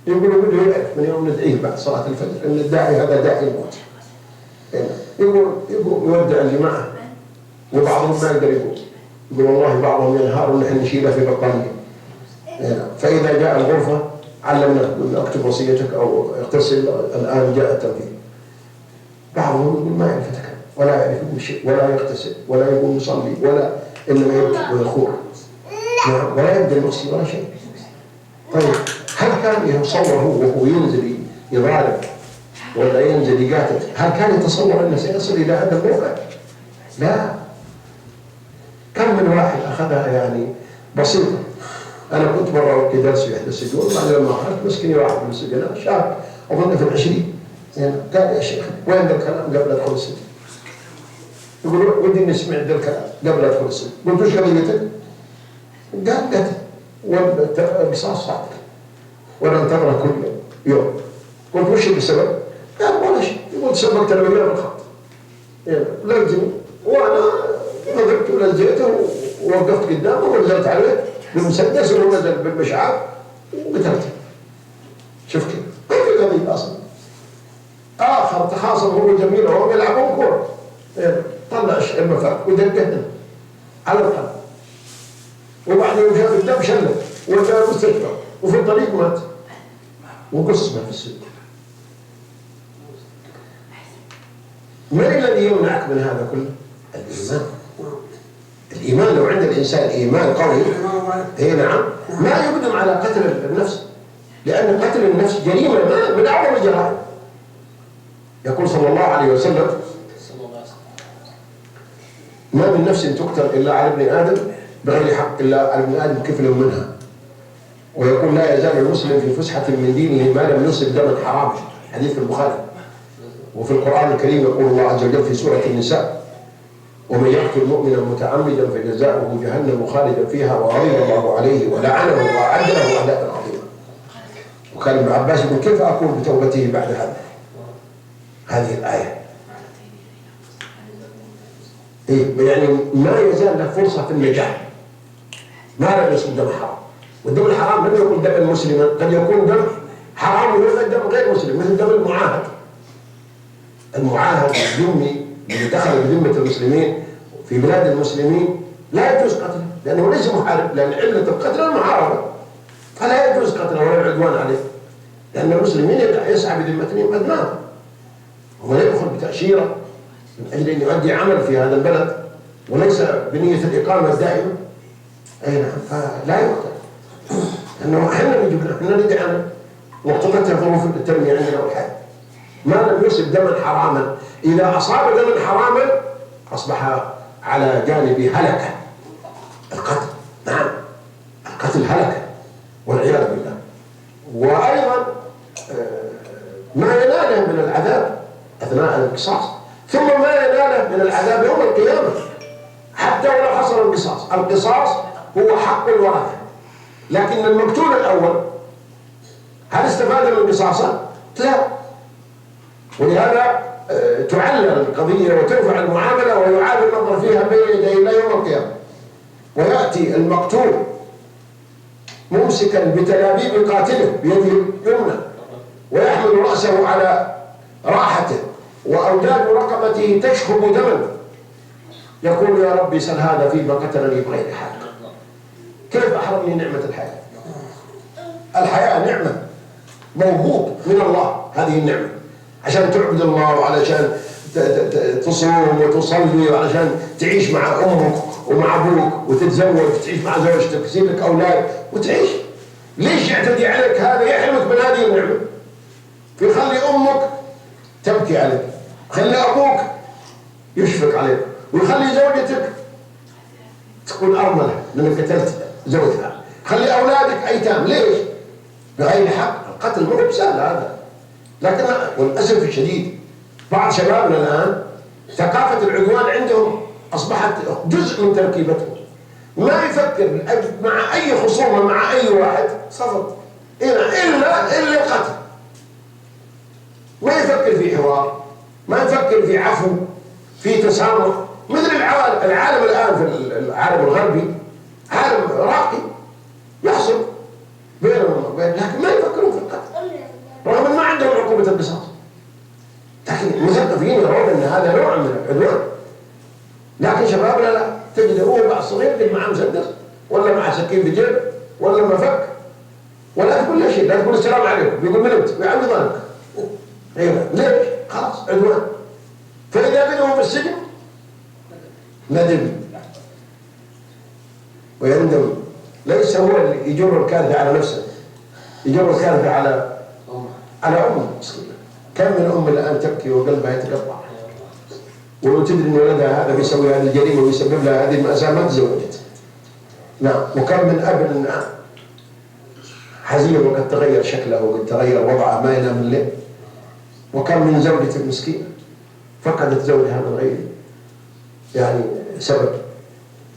يقول بده يعرف من يوم ندعيه بعد صلاة الفجر أن الداعي هذا داعي الموت. يقول يودع اللي معه وبعضهم ما يقدر يقول. يقول والله بعضهم ينهار ونحن نشيله في بطانية. فإذا جاء الغرفة علمنا اكتب وصيتك أو اغتسل الآن جاء التنفيذ. بعضهم يقول ما يعرف يتكلم ولا يعرف يقول شيء ولا يغتسل ولا يقوم يصلي ولا إنما يبكي ويخور ولا يبدأ المصلي ولا شيء. طيب هل كان يتصور هو وهو ينزل يضارب ولا ينزل يقاتل هل كان يتصور أنه سيصل إلى هذا الموقع؟ لا. كم من واحد أخذها يعني بسيطة. أنا كنت مرة في درس في إحدى السجون بعد لما خرجت مسكني واحد من السجناء شاب أظن في العشرين يعني قال يا شيخ وين ذا الكلام قبل أدخل السجن؟ يقول ودي إني سمعت ذا الكلام قبل أدخل السجن. قلت وش قضيتك؟ قال قتل والقصاص صادر وأنا أنتظره كل يوم. قلت وش السبب؟ قال ولا شيء. يقول سببت أنا وياه بالخط يعني لازم وأنا نظرت ولزيته ووقفت قدامه ونزلت عليه بالمسدس ونزل بالمشعار وقتلته. شوف كيف؟ ما في قضية أصلا. آخر تخاصم هو جميل وهم يلعبون كورة طلع المفاك ودقهن على القلب وبعدين شاف الدم شله وجاء المستشفى وفي الطريق مات وقسمه في السجن. ما الذي يمنعك من هذا كله؟ الإيمان. الإيمان لو عند الإنسان إيمان قوي نعم ما يقدم على قتل النفس لأن قتل النفس جريمة من أعظم الجرائم. يقول صلى الله عليه وسلم ما من نفس تقتل إلا على ابن آدم بغير حق إلا على ابن آدم كفل منها. ويقول لا يزال المسلم في فسحة من دينه ما لم يصب دما حراما. حديث في البخاري. وفي القرآن الكريم يقول الله عز وجل في سورة النساء ومن يقتل مؤمنا متعمدا فجزاؤه جهنم خالدا فيها وغضب الله عليه ولعنه وأعد له عذابا عظيما. وكان ابن عباس يقول كيف أقول بتوبته بعد هذا؟ هذه الآية يعني ما يزال له فرصة في النجاح ما لم يصب دم حرام. والدم الحرام لم يكن دما مسلما، قد يكون دم حرام ويوجد دم غير مسلم مثل دم المعاهد. المعاهد الذمي الذي دخل بذمة المسلمين في بلاد المسلمين لا يجوز قتله لأنه ليس محارب، لأن علة القتل المحاربة، فلا يجوز قتله ولا العدوان عليه، لأن المسلمين يسعى بذمتهم أدناهم، هو لا يدخل بتأشيرة من أجل أن يؤدي عمل في هذا البلد وليس بنية الإقامة الدائمة. أي نعم، فلا يقتل لأنه احنا ندعي عنه وقتلتها ظروف التنمية عندنا والحياة. ما لم يصب دما حراما، إذا أصاب دما حراما أصبح على جانب هلكة القتل. نعم، القتل هلكة والعياذ بالله. وأيضا ما يناله من العذاب أثناء القصاص، ثم ما يناله من العذاب يوم القيامة حتى ولو حصل القصاص. القصاص هو حق الورثة، لكن المقتول الأول هل استفاد من قصاصه؟ لا. ولهذا تعلل القضية وترفع المعاملة ويعاد النظر فيها بين يدي الله يوم القيامة. ويأتي المقتول ممسكا بتلابيب قاتله بيده اليمنى ويحمل رأسه على راحته وأوداد رقبته تشخب دما، يقول يا ربي سل هذا فيما قتلني بغير حق. كيف أحرمني نعمة الحياة؟ الحياة نعمة موهوب من الله، هذه النعمة عشان تعبد الله وعلشان تصوم وتصلي وعلشان تعيش مع أمك ومع أبوك وتتزوج وتعيش مع زوجتك وتصير لك أولاد وتعيش. ليش يعتدي عليك هذا؟ يحرمك من هذه النعمة، يخلي أمك تبكي عليك، يخلي أبوك يشفق عليك، ويخلي زوجتك تكون أرملة لأنك قتلت زوجها، خلي أولادك أيتام. ليش؟ بغير حق. القتل مو بسهل هذا، لكن والأسف الشديد بعض شبابنا الآن ثقافة العدوان عندهم أصبحت جزء من تركيبتهم، ما يفكر مع أي خصومة مع أي واحد صفر إلا القتل. ما يفكر في حوار، ما يفكر في عفو، في تسامح، مثل العالم الآن في العالم الغربي عالم راقي يحصل بينهم وبين، لكن ما يفكرون في القتل رغم أن ما عندهم عقوبة القصاص. لكن المثقفين يرون أن هذا نوع من العدوان، لكن شبابنا لا، تجد هو بعض صغير يجد معه مسدس ولا معه سكين في جيبه ولا مفك، ولا تقول له شيء، لا تقول السلام عليكم، بيقول من أنت؟ بيعمل ظنك. أيوة، ليش؟ خلاص عدوان. فإذا بدأوا في السجن ندم ويندم، ليس هو اللي يجر الكارثة على نفسه، يجر الكارثة على أمه مسكينة. كم من أم الآن تبكي وقلبها يتقطع ولو تدري أن ولدها هذا بيسوي هذه الجريمة ويسبب لها هذه المأساة ما تزوجت. نعم. وكم من أب حزين وقد تغير شكله وقد تغير وضعه ما ينام الليل. وكم من زوجة مسكينة فقدت زوجها من غير يعني سبب.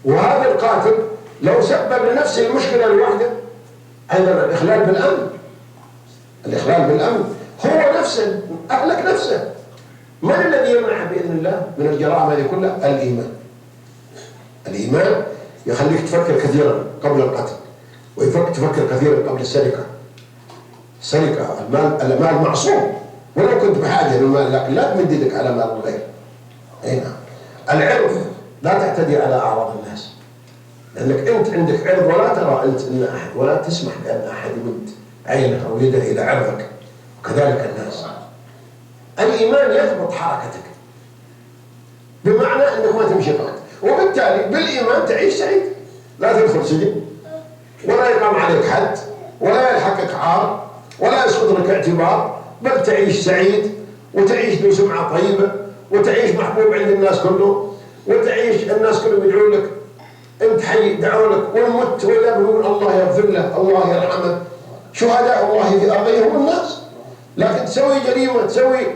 وهذا القاتل لو سبب لنفسه المشكلة لوحده أيضا الإخلال بالأمن. الإخلال بالأمن هو نفسه أهلك نفسه. من الذي يمنع بإذن الله من الجرائم هذه كلها؟ الإيمان. الإيمان يخليك تفكر كثيرا قبل القتل، وتفكر كثيرا قبل السرقة. السرقة المال معصوم، ولو كنت بحاجة للمال لكن لا تمد يدك على مال الغير. أي نعم. العرض لا تعتدي على أعراض الناس، لأنك أنت عندك عرض ولا ترى أنت أن أحد ولا تسمح بأن أحد يمد عينه أو يده إلى عرضك، وكذلك الناس. الإيمان يضبط حركتك بمعنى أنك ما تمشي غلط، وبالتالي بالإيمان تعيش سعيد، لا تدخل سجن ولا يقام عليك حد ولا يلحقك عار ولا يسقط لك اعتبار، بل تعيش سعيد وتعيش بسمعة طيبة وتعيش محبوب عند الناس كله، وتعيش الناس كلهم يدعون لك، انت حي يدعون لك، والمت ولا بيقول الله يغفر له الله يرحمه. شهداء الله في أرضه هم الناس. لكن تسوي جريمة تسوي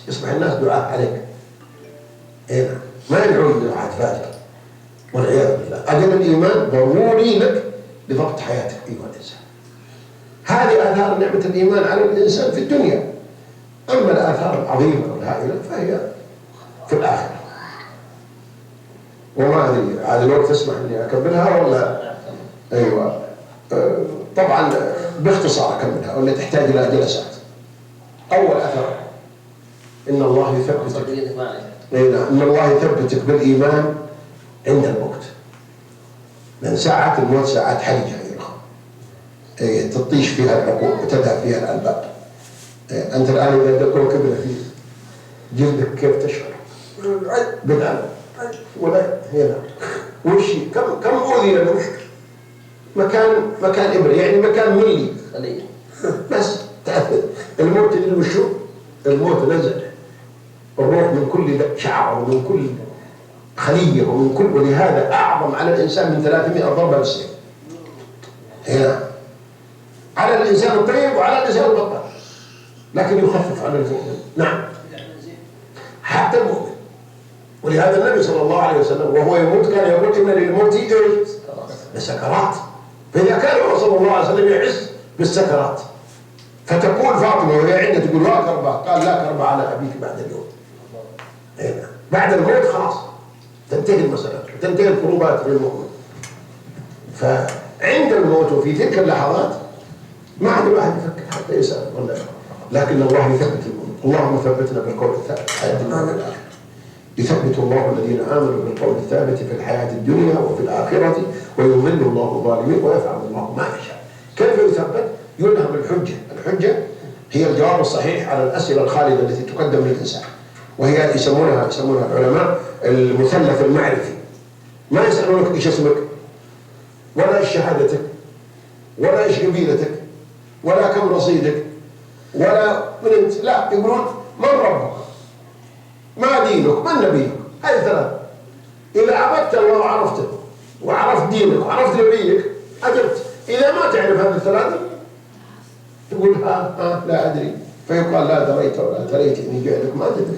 يصبح الناس دعاء عليك. اي نعم. ما يدعون لواحد فاجر والعياذ بالله. أجل الإيمان ضروري لك لضبط حياتك أيها الإنسان. هذه آثار نعمة الإيمان على الإنسان في الدنيا. أما الآثار العظيمة والهائلة فهي في الآخرة. وما أدري هذا الوقت تسمح لي أكملها ولا؟ أيوة. طبعا باختصار أكملها ولا تحتاج إلى جلسات. أول أثر إن الله يثبتك إن الله يثبتك بالإيمان عند الموت. لأن ساعات الموت ساعات حرجة أيضا تطيش فيها العقول وتذهب فيها الألباب. أنت الآن إذا دكوا كبر في جلدك كيف تشعر؟ بالألم ولا هنا وشي كم أوذي له مكان إبرة يعني مكان ملي بس تأثر. الموت اللي وشو الموت نزل الروح من كل شعر ومن كل خلية ومن كل، ولهذا أعظم على الإنسان من 300 ضربة بالسيف هنا على الإنسان الطيب وعلى الإنسان البطال، لكن يخفف على الإنسان. نعم حتى المؤمن. ولهذا النبي صلى الله عليه وسلم وهو يموت كان يقول إن للموت لسكرات. فإذا كان صلى الله عليه وسلم يحس بالسكرات فتقول فاطمة وهي عندها تقول لا كربة، قال لا كربة على أبيك بعد اليوم. بعد الموت خلاص تنتهي المسألة وتنتهي الكروبات للمؤمن. فعند الموت وفي تلك اللحظات ما عاد الواحد يفكر حتى يسأل ولا، لكن الله يثبت المؤمن. اللهم ثبتنا بالقول الثابت في الحياة الدنيا وفي الآخرة. يثبت الله الذين آمنوا بالقول الثابت في الحياة الدنيا وفي الآخرة ويضل الله الظالمين ويفعل الله ما يشاء. كيف يثبت؟ يلهم الحجة. الحجة هي الجواب الصحيح على الأسئلة الخالدة التي تقدم للإنسان، وهي يسمونها العلماء المثلث المعرفي. ما يسألونك إيش اسمك ولا إيش شهادتك ولا إيش قبيلتك ولا كم رصيدك ولا من أنت، لا يقولون من ربك ما دينك من نبيك. هذه ثلاثة. إذا عبدت الله وعرفته وعرفت دينك وعرفت نبيك أجبت. إذا ما تعرف هذه الثلاثة تقول لا أدري، فيقال لا دريت ولا دريت إني جعلك ما تدري.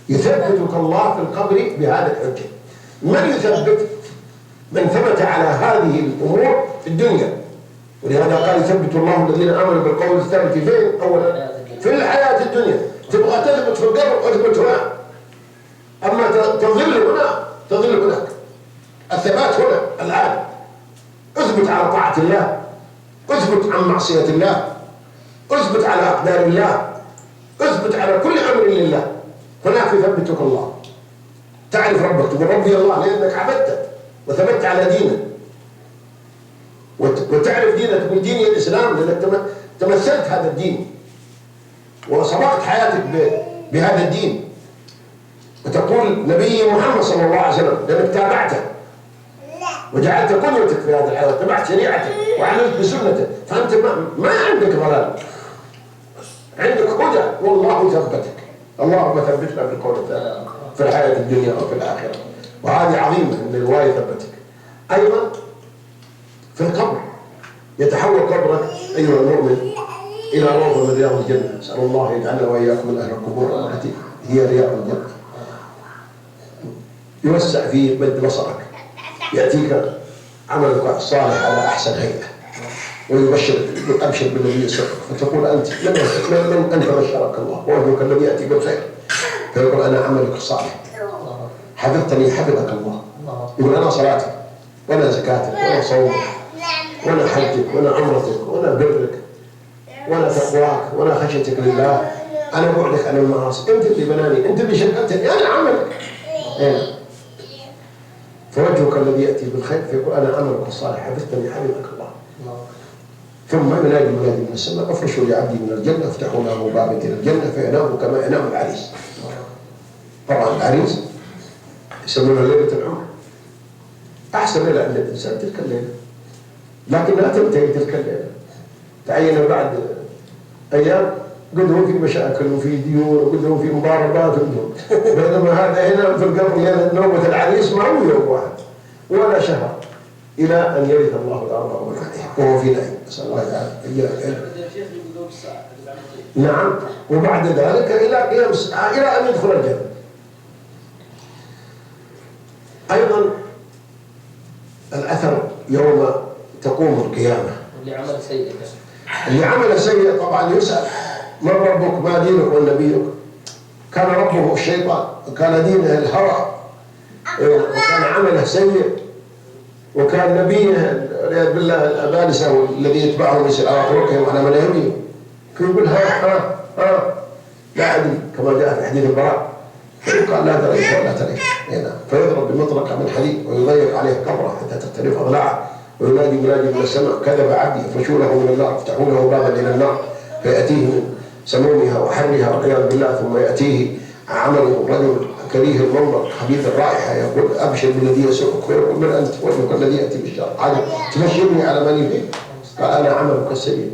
يثبتك الله في القبر بهذا الحجة. من يثبت؟ من ثبت على هذه الأمور في الدنيا. ولهذا قال يثبت الله الذين آمنوا بالقول الثابت فين؟ أولا في الحياة الدنيا. تبغى تثبت في القبر اثبت هنا، أما تظل هنا تظل هناك. الثبات هنا الآن. اثبت على طاعة الله، اثبت عن معصية الله، اثبت على أقدار الله، اثبت على كل أمر لله. هناك يثبتك الله. تعرف ربك تقول ربي الله لأنك عبدته وثبت على دينه، وتعرف دينه تقول ديني الإسلام لأنك تمثلت هذا الدين وصبغت حياتك بهذا الدين. وتقول نبي محمد صلى الله عليه وسلم لأنك تابعته وجعلت قدوتك في هذا الحياة، تبعت شريعته وعملت بسنته، فأنت ما عندك ضلال، عندك هدى والله ثبتك. اللهم ثبتنا بالقول الثابت في الحياة الدنيا وفي الآخرة. وهذه عظيمة أن الله يثبتك. أيضا في القبر يتحول قبرك أيها المؤمن إلى روضة من رياض الجنة. أسأل الله يجعلنا وإياكم من أهل القبور التي هي رياض الجنة. يوسع فيه مد بصرك، يأتيك عملك الصالح على أحسن هيئة ويبشرك يقول أبشر بالنبي صلى الله عليه وسلم، فتقول أنت من أنت بشرك الله وجهك الذي يأتي بالخير، فيقول أنا عملك الصالح حفظتني حفظك الله. يقول أنا صلاتك وأنا زكاتك وأنا صومك وأنا حجك وأنا عمرتك وأنا برك وأنا تقواك وأنا خشيتك لله، أنا بعدك عن المعاصي، أنت اللي بناني، أنت اللي شكلتني، أنا عملك. فوجهك الذي يأتي بالخير فيقول أنا عملك الصالح حفظتني حفظك الله. ثم ينادي منادي من السماء افرشوا لعبدي من الجنة افتحوا له بابا إلى الجنة فينام كما ينام العريس. طبعا العريس يسمونها ليلة العمر، أحسن ليلة عند الإنسان تلك الليلة، لكن لا تنتهي تلك الليلة. تعين بعد أيام قدهم في مشاكل وفي ديون وقدهم في مضاربات وقدهم، بينما هذا هنا في القبر ليلة نومة العريس ما هو يوم واحد ولا شهر إلى أن يرث الله الأرض ومن عليها وهو في نعيم. نسأل الله تعالى. نعم. وبعد ذلك إلى قيام الساعة إلى أن يدخل الجنة. أيضا الأثر يوم تقوم القيامة. اللي عمل سيء، اللي عمل سيء طبعا يسأل: من ربك؟ ما دينك ونبيك؟ كان ربه الشيطان، وكان دينه الهوى، وكان عمله سيء، وكان نبيه والعياذ بالله الأبالسة والذي يتبعهم على طرقهم على مناهجهم. فيقول لا أدري، كما جاء في حديث البراء، فيقال: لا دريت ولا تريت. فيضرب بمطرقة من حديد ويضيق عليه قبره حتى تختلف أضلاعه، وينادي منادي من السماء: كذب عبدي، فشوا له من النار، افتحوا له بابا إلى النار، فيأتيه من سمومها وحرها والعياذ بالله، ثم يأتيه عمله رجل كريه المنظر خبيث الرائحة، يقول: أبشر بالذي يسوءك، فيقول: من أنت؟ وجهك الذي يأتي بالشر، عادي تبشرني على ماني فيه؟ قال: أنا عملك السيء،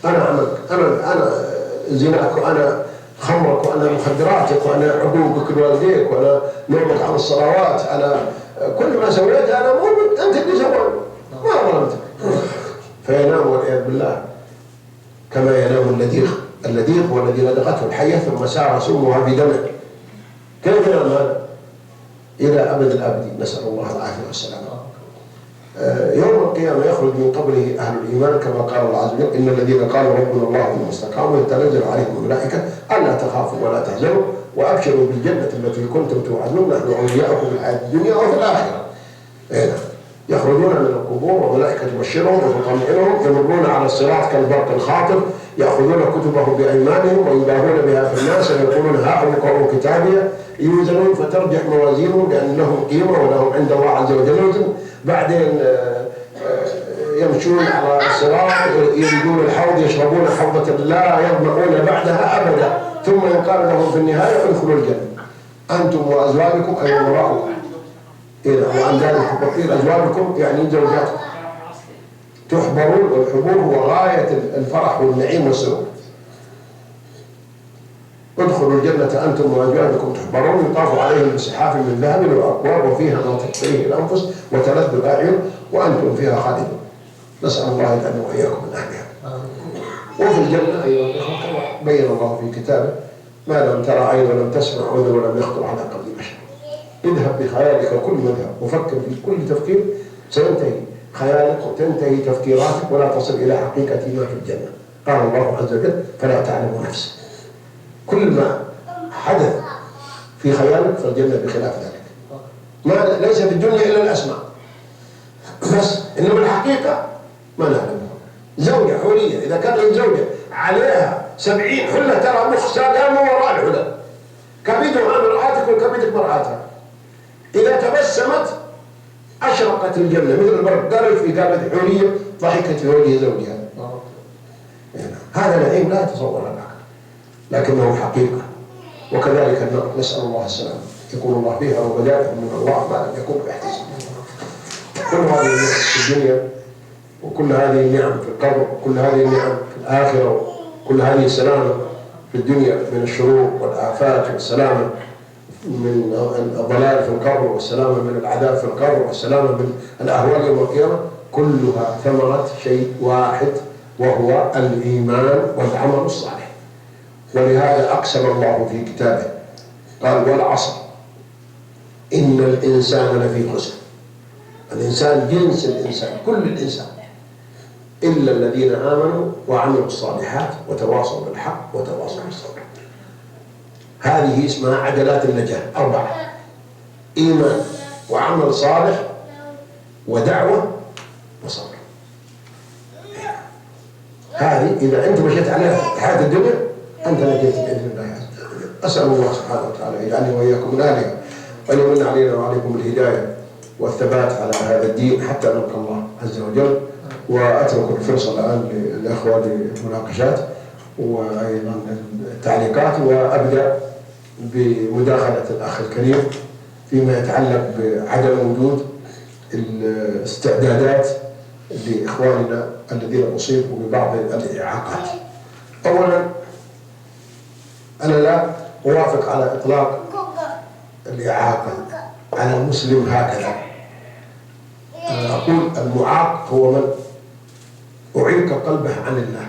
أنا عملك، أنا زناك، وأنا خمرك، وأنا مخدراتك، وأنا عقوقك لوالديك، وأنا نومك عن الصلوات، أنا كل ما سويت أنا مؤمن، أنت اللي سويت، ما ظلمتك. فينام والعياذ بالله كما ينام اللديغ هو الذي لدغته الحية ثم سار سمها في دمه. كيف ينام هذا؟ إلى أبد الآبدين، نسأل الله العافية والسلامة. يوم القيامة يخرج من قبره أهل الإيمان كما قال الله عز وجل: إن الذين قالوا ربنا الله ثم استقاموا تنزل عليهم الملائكة ألا تخافوا ولا تحزنوا وأبشروا بالجنة التي كنتم توعدون، نحن أولياؤكم في الحياة الدنيا وفي الآخرة. يخرجون من القبور وملائكة تبشرهم وتطمئنهم، يمرون على الصراط كالبرق الخاطف، يأخذون كتبهم بأيمانهم ويباهون بها في الناس ويقولون: هاؤم اقرءوا كتابيه، يوزنون فترجح موازينهم لأن لهم قيمة ولهم عند الله عز وجل وزن. بعدين يمشون على الصراط، يريدون الحوض، يشربون حوضة لا يظمؤون بعدها أبدا، ثم يقال لهم في النهاية: ادخلوا الجنة أنتم وأزواجكم أي امرأكم. وعن ذلك تقول أزواجكم يعني زوجاتكم تحبرون، والحبور هو غاية الفرح والنعيم والسرور. ادخلوا الجنة أنتم وأزواجكم تحبرون، يطاف عليهم بصحاف من ذهب وأكواب وفيها ما تشتهيه الأنفس وتلذ الأعين وأنتم فيها خالدون. نسأل الله أن وإياكم من أهلها. وفي الجنة أيها الإخوة كما بين الله في كتابه: ما لم ترى عين ولم تسمع أذن ولم يخطر على قلب بشر. اذهب بخيالك كل مذهب، وفكر في كل تفكير، سينتهي خيالك وتنتهي تفكيراتك ولا تصل إلى حقيقة ما في الجنة. قال الله عز وجل: فلا تعلم نفس. كل ما حدث في خيالك فالجنة بخلاف ذلك. ما ليس في الدنيا إلا الأسماء بس، إنما الحقيقة ما نعلمها. زوجة حورية إذا كانت الزوجة عليها 70 حلة ترى مخ ساقها من وراء الحلة، كبدها مرآتك وكبدك مرآتها، إذا تبسمت أشرقت الجنة مثل البرق. قالت في قالت حورية ضحكت في وجه زوجها. هذا نعيم لا يتصور لك، لكنه حقيقة. وكذلك النار، نسأل الله السلامة، يقول الله فيها: وبدائهم من الله ما لم يكن باحتساب. كل هذه النعم في الدنيا، وكل هذه النعم في القبر، وكل هذه النعم في الآخرة، وكل هذه السلامة في الدنيا من الشرور والآفات، والسلامة من الضلال في القبر، والسلامة من العذاب في القبر، والسلامة من الأهوال يوم القيامة، كلها ثمرة شيء واحد وهو الإيمان والعمل الصالح. ولهذا أقسم الله في كتابه قال: والعصر إن الإنسان لفي خسر. الإنسان جنس الإنسان، كل الإنسان، إلا الذين آمنوا وعملوا الصالحات وتواصوا بالحق وتواصوا بالصبر. هذه اسمها عجلات النجاة 4: إيمان وعمل صالح ودعوة وصبر. هذه إذا أنت مشيت عليها في حياة الدنيا أنت نجيت بإذن الله عز وجل. أسأل الله سبحانه وتعالى يجعلني وإياكم من أهلها، وأن يمن علينا وعليكم الهداية والثبات على هذا الدين حتى نلقى الله عز وجل. وأترك الفرصة الآن للأخوة للمناقشات وأيضا التعليقات، وأبدأ بمداخلة الأخ الكريم فيما يتعلق بعدم وجود الاستعدادات لإخواننا الذين أصيبوا ببعض الإعاقات. أولا، أنا لا أوافق على إطلاق الإعاقة على المسلم هكذا. أنا أقول المعاق هو من أعيق قلبه عن الله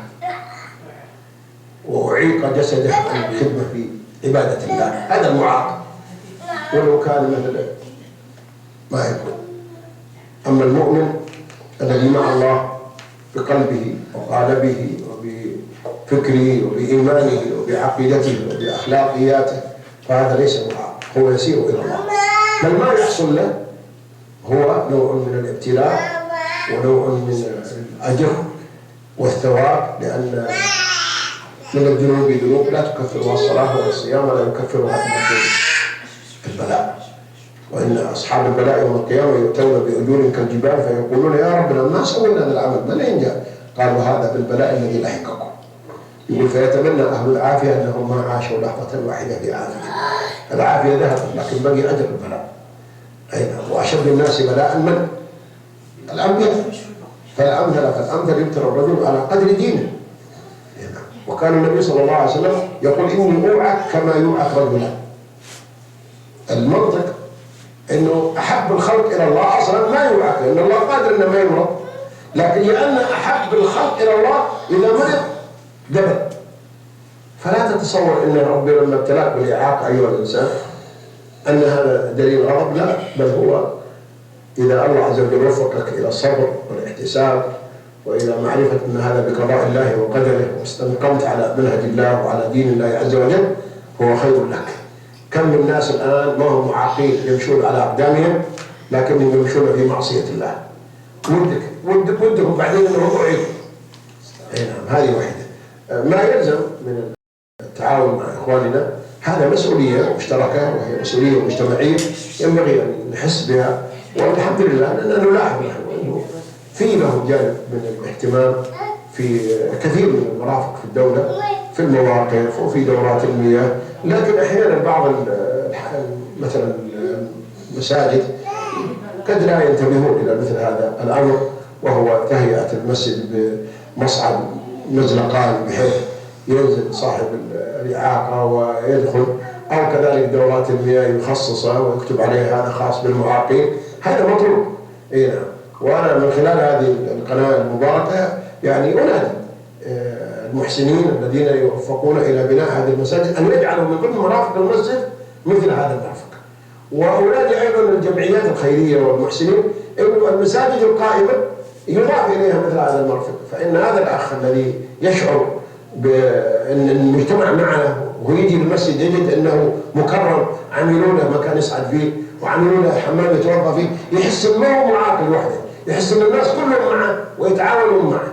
وأعيق جسده عن الخدمة في عبادة الله، هذا المعاق. ولو كان مثل ما يكون. أما المؤمن الذي مع الله بقلبه وقالبه وبفكره وبإيمانه وبعقيدته وبأخلاقياته فهذا ليس معاق، هو يسير إلى الله. بل ما يحصل له هو نوع من الابتلاء ونوع من الأجر والثواب، لأن من الذنوب ذنوب لا تكفرها الصلاة ولا الصيام ولا يكفرها البلاء. وإن أصحاب البلاء يوم القيامة يؤتون بأجور كالجبال فيقولون يا ربنا ما سوينا هذا العمل من أين جاء؟ قالوا هذا بالبلاء الذي لحقكم. يقول فيتمنى أهل العافية أنهم ما عاشوا لحظة واحدة بعافية. العافية ذهبت لكن بقي أجر البلاء. وأشد الناس بلاء من؟ الأنبياء. فالأمثل يبتلى الرجل على قدر دينه. وكان النبي صلى الله عليه وسلم يقول إني أوعك كما يوعك رجلان. المنطق إنه أحب الخلق إلى الله أصلا ما يوعك، لأن الله قادر إنه ما يمرض، لكن لأن أحب الخلق إلى الله إذا مرض دبل. فلا تتصور إن ربي لما ابتلاك بالإعاقة أيها الإنسان أن هذا دليل غضب، لا، بل هو إذا الله عز وجل وفقك إلى الصبر والاحتساب وإلى معرفة أن هذا بقضاء الله وقدره واستقمت على منهج الله وعلى دين الله عز وجل هو خير لك. كم من الناس الآن ما هم معاقين يمشون على أقدامهم لكنهم يمشون في معصية الله. ودهم بعدين أنهم أعيدوا. نعم، هذه واحدة. ما يلزم من التعاون مع إخواننا هذا مسؤولية مشتركة وهي مسؤولية مجتمعية ينبغي أن نحس بها، والحمد لله أننا نلاحظ أنه في له جانب من الاهتمام في كثير من المرافق في الدولة في المواقف وفي دورات المياه، لكن أحيانا بعض مثلا المساجد قد لا ينتبهون إلى مثل هذا الأمر، وهو تهيئة المسجد بمصعد مزلقان بحيث ينزل صاحب الإعاقة ويدخل، أو كذلك دورات المياه يخصصها ويكتب عليها هذا خاص بالمعاقين. هذا مطلوب. نعم. وأنا من خلال هذه القناة المباركة يعني أنادي المحسنين الذين يوفقون إلى بناء هذه المساجد أن يجعلوا من ضمن مرافق المسجد مثل هذا المرفق. وأولادي أيضا الجمعيات الخيرية والمحسنين إنه المساجد القائمة يضاف إليها مثل هذا المرفق، فإن هذا الأخ الذي يشعر بأن المجتمع معه ويجي المسجد يجد أنه مكرم، عملوا له مكان يسعد فيه وعملوا له حمام يتوضا فيه، يحس أنه ما هو معاق لوحده، يحس أن الناس كلهم معه ويتعاونون معه،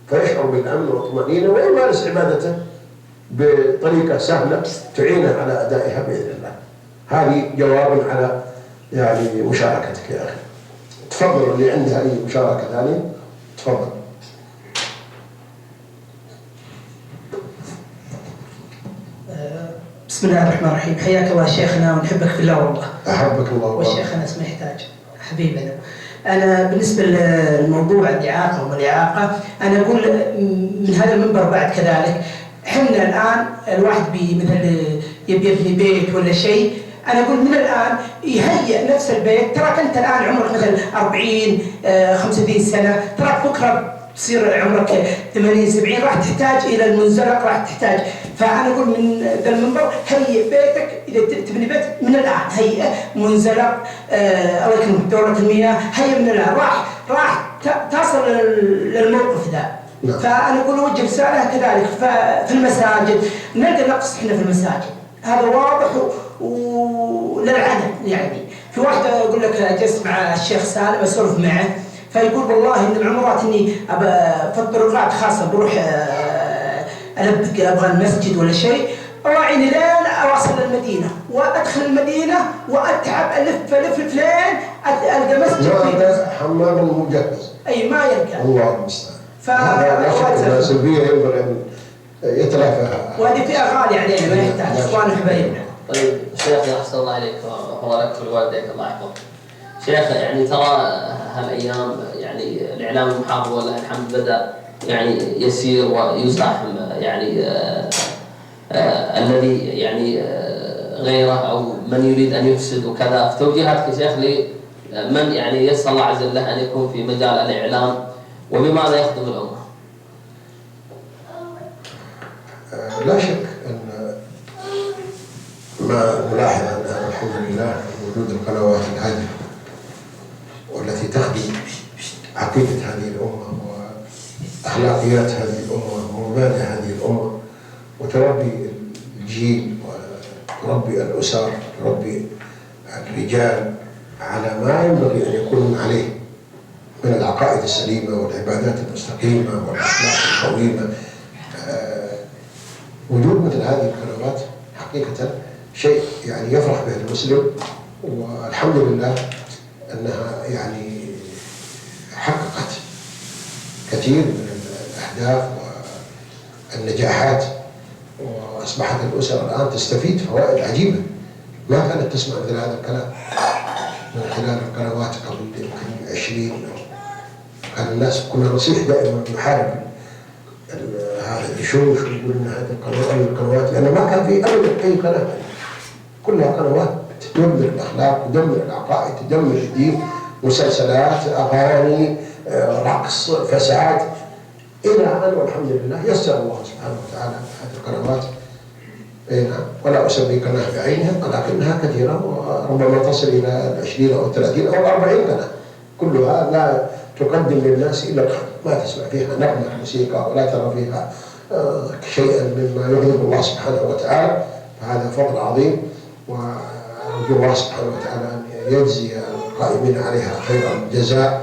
فيشعر بالأمن والطمأنينة ويمارس عبادته بطريقة سهلة تعينه على أدائها بإذن الله. هذه جواب على يعني مشاركتك يا أخي. تفضل، اللي عنده أي مشاركة ثانية تفضل. بسم الله الرحمن الرحيم. حياك الله شيخنا ونحبك في الله والله. أحبك الله. والشيخ أنس ما يحتاج حبيبنا. أنا بالنسبة للموضوع الإعاقة وما الإعاقة، أنا أقول من هذا المنبر بعد كذلك، حنا الآن الواحد مثل يبي يبني بيت ولا شيء، أنا أقول من الآن يهيئ نفس البيت. تراك أنت الآن عمرك مثلا 40 35 سنة، تراك بكرة تصير عمرك 80 70 راح تحتاج إلى المنزلق، راح تحتاج. فأنا أقول من ذا المنبر هيئ بيتك، إذا تبني بيت من الآن هيئ منزلق، الله يكرمك دورة المياه، هيئ من الآن، راح تصل للموقف ذا. نعم. فأنا أقول وجه رسالة كذلك في المساجد، نلقى نقص إحنا في المساجد، هذا واضح وللعدد. يعني في واحد أقول لك جلست مع الشيخ سالم أسولف معه، فيقول والله إن العمرات إني في الطرقات خاصة بروح ألبق أبغى المسجد ولا شيء، الله يعيني لين أواصل المدينة وأدخل المدينة وأتعب ألف لين ألقى مسجد فيه حمام مجهز. أي ما يلقى. الله المستعان. فهذا سلبية ينبغي أن يتلافاها. وهذه فئة غالية علينا ما يحتاج إخوان وحبايبنا. طيب شيخ أحسن الله عليك وبارك في والديك الله يحفظك. شيخ يعني ترى هالأيام يعني الإعلام المحافظ والله الحمد بدأ يعني يسير ويزاحم يعني الذي يعني غيره أو من يريد أن يفسد وكذا. في توجيهاتك يا شيخ لمن يعني يسأل الله عز وجل أن يكون في مجال الإعلام وبماذا يخدم الأمة؟ لا شك أن ما نلاحظ أن الحمد لله وجود القنوات الهادفة تخدم عقيدة هذه الأمة وأخلاقيات هذه الأمة ومبادئ هذه الأمة، وتربي الجيل وتربي الأسر، تربي الرجال على ما ينبغي أن يكونوا عليه من العقائد السليمة والعبادات المستقيمة والأخلاق القويمة. وجود مثل هذه القنوات حقيقة شيء يعني يفرح به المسلم، والحمد لله أنها يعني حققت كثير من الأهداف والنجاحات، وأصبحت الأسر الآن تستفيد فوائد عجيبة ما كانت تسمع مثل هذا الكلام من خلال القنوات قبل يمكن 20. كان الناس كنا نصيح دائما نحارب هذا الشوش ونقول ان هذه القنوات، لأن ما كان في أبدا أي قناة، كلها قنوات تدمر الأخلاق، تدمر العقائد، تدمر الدين، مسلسلات، أغاني، رقص، فساد، إلى أن والحمد لله يسر الله سبحانه وتعالى هذه القنوات. نعم، ولا أسمي قناة بعينها ولكنها كثيرة، وربما تصل إلى 20 أو 30 أو 40 قناة، كلها لا تقدم للناس إلا الخير، ما تسمع فيها نغمة موسيقى ولا ترى فيها شيئا مما يغضب الله سبحانه وتعالى، فهذا فضل عظيم، وأرجو الله سبحانه وتعالى أن يجزي القائمين عليها خير الجزاء،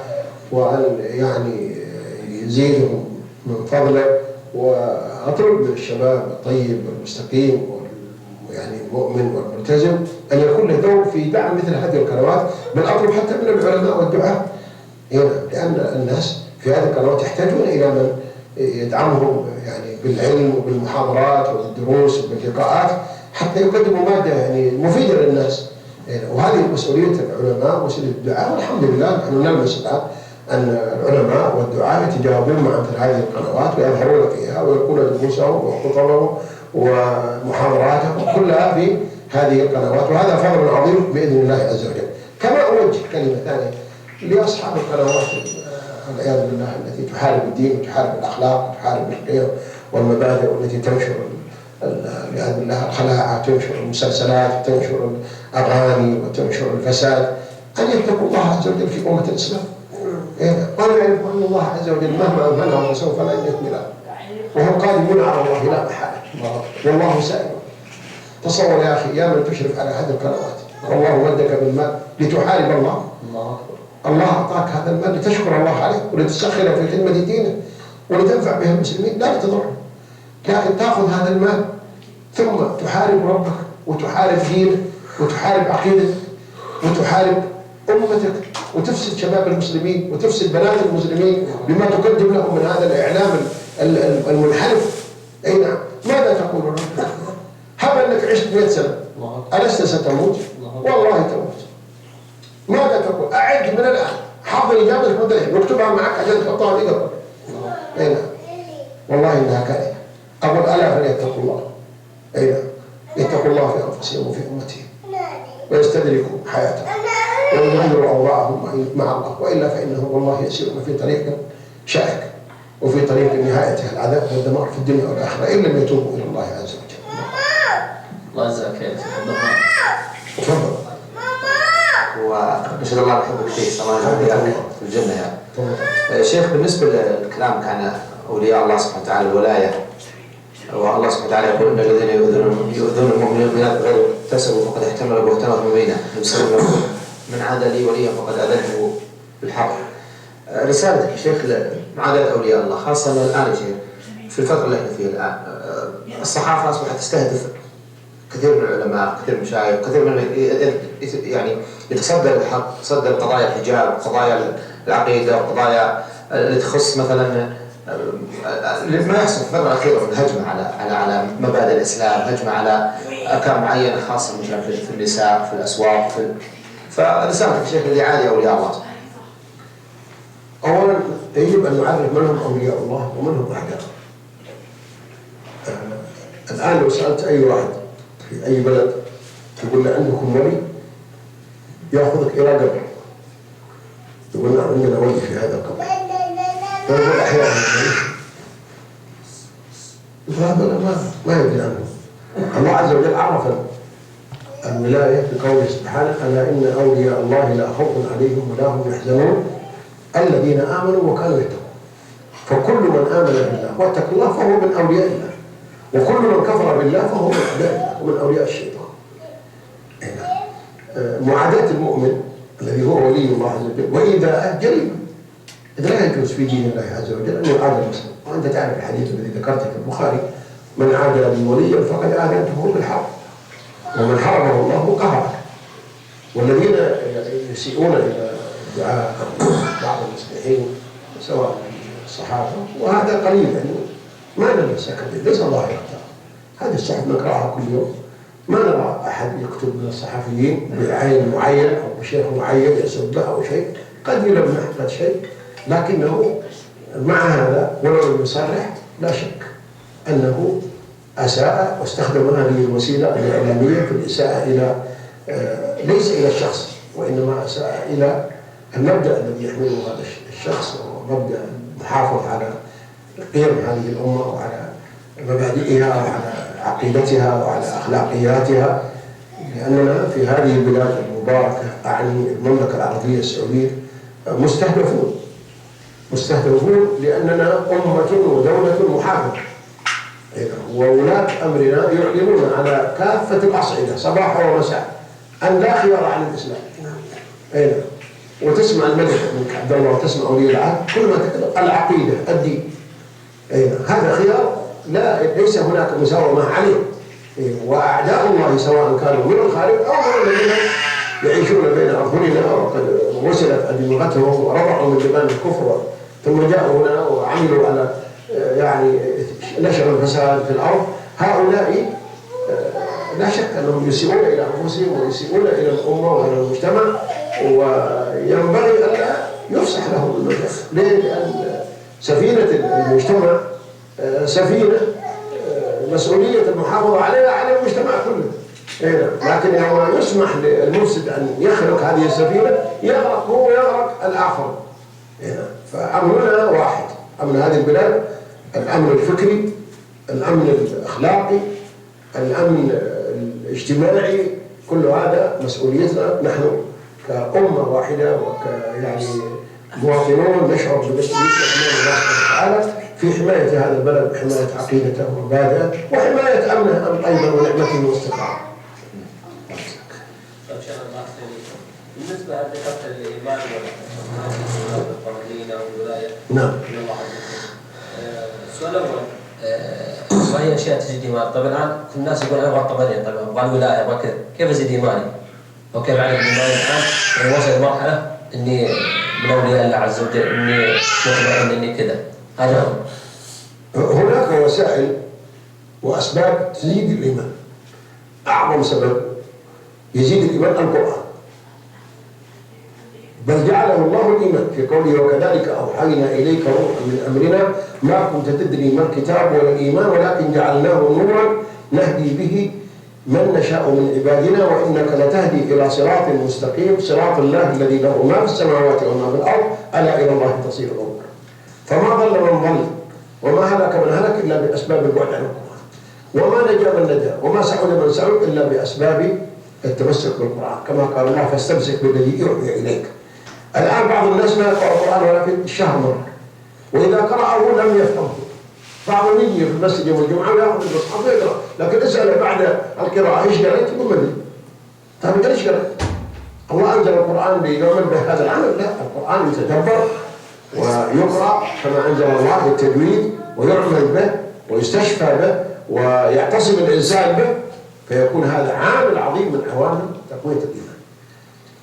وأن يعني يزيدهم من فضله. وأطلب من الشباب الطيب والمستقيم يعني المؤمن والملتزم أن يكون له دور في دعم مثل هذه القنوات، بل أطلب حتى من العلماء والدعاة، لأن الناس في هذه القنوات يحتاجون إلى من يدعمهم يعني بالعلم وبالمحاضرات وبالدروس وباللقاءات حتى يقدموا مادة يعني مفيدة للناس. وهذه مسؤولية العلماء ومسؤولية الدعاة، والحمد لله نحن نلمس الآن أن العلماء والدعاة يتجاوبون مع مثل هذه القنوات ويظهرون فيها ويقولون دروسهم وخطبهم ومحاضراتهم كلها في هذه القنوات، وهذا فضل عظيم بإذن الله عز وجل. كما أوجه كلمة ثانية لأصحاب القنوات والعياذ بالله التي تحارب الدين وتحارب الأخلاق وتحارب القيم والمبادئ، والتي تنشر والعياذ بالله الخلاعة، تنشر المسلسلات، تنشر الأغاني وتنشر الفساد، أن يتقوا الله عز وجل في أمة الإسلام. وأنا أعرف أن الله عز وجل مهما أمهلهم فسوف لن يكملها، وهم قادمون على الله لا محالة، والله سائل. تصور يا أخي يا من تشرف على هذه القنوات والله ودك بالمال لتحارب الله. الله أعطاك هذا المال لتشكر الله عليه ولتسخره في خدمة دينه ولتنفع به المسلمين لا لتضر، لكن تأخذ هذا المال ثم تحارب ربك وتحارب دينك وتحارب عقيدتك وتحارب أمتك وتفسد شباب المسلمين وتفسد بنات المسلمين بما تقدم لهم من هذا الإعلام المنحرف. أي نعم، ماذا تقول ربك؟ هب أنك عشت 100 سنة ألست ستموت؟ والله تموت. ماذا تقول؟ أعد من الآن، حاضر إجابتك من الآن واكتبها معك عشان تحطها في قلبك. أي نعم، والله إنها كارثة. أقول ألا فليتقوا الله. أي نعم، يتقوا الله في أنفسهم وفي أمتهم ويستدركوا حياتهم ويغيروا أوضاعهم مع الله، وإلا فإنهم والله يسيرون في طريق شائك وفي طريق نهايته العذاب والدمار في الدنيا والآخرة إن لم يتوبوا إلى الله عز وجل. الله يجزاك خير. تفضل. ونشهد الله بحبك فيه صلى الله عليه وسلم في الجنة يعني. شيخ، بالنسبة لكلامك عن أولياء الله سبحانه وتعالى الولاية، والله سبحانه وتعالى يقول إن الذين يؤذون المؤمنين والمؤمنات بغير اكتسبوا فقد احتملوا بهتانا مبينا، من عاد لي وليا فقد أذنه بالحق. رسالتك يا شيخ معاداة أولياء الله خاصة الآن يا شيخ في الفترة اللي احنا فيها الآن، الصحافة أصبحت تستهدف كثير من العلماء، كثير من المشايخ، كثير من يعني يتصدى للحق، يتصدى لقضايا الحجاب، قضايا العقيدة، وقضايا اللي تخص مثلا ما يحصل في الفترة الأخيرة من هجمة على مبادئ الإسلام، هجمة على أفكار معينة خاصة مثلا في النساء، في الأسواق، فرسالة الشيخ لإعادة أولياء الله. أولا يجب أن نعرف من هم أولياء الله ومن هم أعداء. الآن لو سألت أي واحد في أي بلد تقول له عندكم ولي، يأخذك إلى قبر، يقول نعم عندنا ولي في هذا القبر، ويقول أحيانا هذا ما يدري عنه. الله عز وجل عرف الولاية بقوله سبحانه: ألا إن أولياء الله لا خوف عليهم ولا هم يحزنون الذين آمنوا وكانوا يتقون. فكل من آمن بالله واتقى الله فهو من أولياء الله، وكل من كفر بالله فهو من أعداء الله ومن أولياء الشيطان. معاداة المؤمن الذي هو ولي الله عز وجل وإيذاءه جريمة، إذ لا يجوز في دين الله عز وجل أن يعادى المسلم. وأنت تعرف الحديث الذي ذكرته في البخاري: من عادى لي وليا فقد آذنته بالحرب، ومن حرمه الله قهره. والذين يسيئون إلى دعاء بعض المصلحين سواء الصحابة، وهذا قليل يعني ما ننسى كثير، ليس الله يختار. هذه الصحف نقرأها كل يوم، ما نرى أحد يكتب من الصحفيين بعين معين أو بشيخ معين يسبه أو شيء، قد يلمح قد شيء، لكنه مع هذا ولو لم يصرح لا شك أنه أساء واستخدم هذه الوسيلة الإعلامية في الإساءة إلى ليس إلى الشخص، وإنما أساء إلى المبدأ الذي يحمله هذا الشخص، وهو مبدأ المحافظة على قيم هذه الأمة وعلى مبادئها وعلى عقيدتها وعلى أخلاقياتها. لأننا في هذه البلاد المباركة أعني المملكة العربية السعودية مستهدفون لأننا أمة ودولة محافظة، وولاة أمرنا يعلنون على كافة الأصعدة صباحا ومساء أن لا خيار عن الإسلام. وتسمع الملك منك عبد الله وتسمع ولي العهد كل ما تكلم العقيدة الدين، هذا خيار ليس هناك مساومة عليه. وأعداء الله سواء كانوا من الخارج أو من الذين يعيشون بين أظهرنا وقد وصلت أدمغتهم ورضعوا من لبان الكفر ثم جاءوا هنا وعملوا على يعني نشر الفساد في الأرض، هؤلاء لا شك أنهم يسيئون إلى أنفسهم ويسيئون إلى الأمة وإلى المجتمع، وينبغي ألا يفسح لهم المجال. ليه؟ لأن سفينة المجتمع سفينة مسؤولية المحافظة عليها على المجتمع كله. لكن يوم يسمح للمفسد أن يخرق هذه السفينة يغرق هو ويغرق الآخر. فأمرنا واحد، أمن هذه البلاد الأمن الفكري، الأمن الأخلاقي، الأمن الاجتماعي، كل هذا مسؤوليتنا نحن كأمة واحدة يعني مواطنون نشعر بمسؤوليتنا أمام الله سبحانه وتعالى في حماية هذا البلد وحماية عقيدته ومبادئه وحماية أمنه أيضا ونعمته واستقراره. بالنسبة لذكرت الإيمان والقوانين والولاية نعم. من الله عز وجل. السؤال الأول وهي أشياء تزيد إيمان. طبعا الآن كل الناس يقول أنا أبغى الطبيعية، طبعا أبغى الولاية أبغى كذا، كيف أزيد إيماني؟ أو كيف أعلم إيماني الآن وصل لمرحلة إني من أولياء الله عز وجل، إني مطمئن إني كذا؟ هذا هناك وسائل وأسباب تزيد الإيمان. أعظم سبب يزيد الإيمان القرآن، بل جعله الله الإيمان في قوله: وكذلك أوحينا إليك روحا من أمرنا ما كنت تدري ما الكتاب ولا الإيمان ولكن جعلناه نورا نهدي به من نشاء من عبادنا وإنك لتهدي إلى صراط مستقيم صراط الله الذي له ما في السماوات وما في الأرض ألا إلى الله تصير الأمور. فما ضل من ضل وما هلك من هلك إلا بأسباب البعد عن القرآن، وما نجا من نجا وما سعد من سعد إلا بأسباب التمسك بالقرآن، كما قال الله: فاستمسك بالذي أوحي إليك. الآن بعض الناس ما يقرأ القرآن ولا في الشهر مرة، وإذا قرأه لم يفهمه. بعضهم يجي في المسجد يوم الجمعة ويأخذ المصحف ويقرأ، لكن اسأله بعد القراءة إيش قرأت؟ يقول ما أدري. طيب قال إيش قرأت؟ الله أنزل القرآن ليعمل به هذا العمل؟ لا، القرآن يتدبر ويقرأ كما أنزل الله بالتجويد ويعمل به ويستشفى به ويعتصم الإنسان به، فيكون هذا عامل عظيم من عوامل تقوية الإيمان.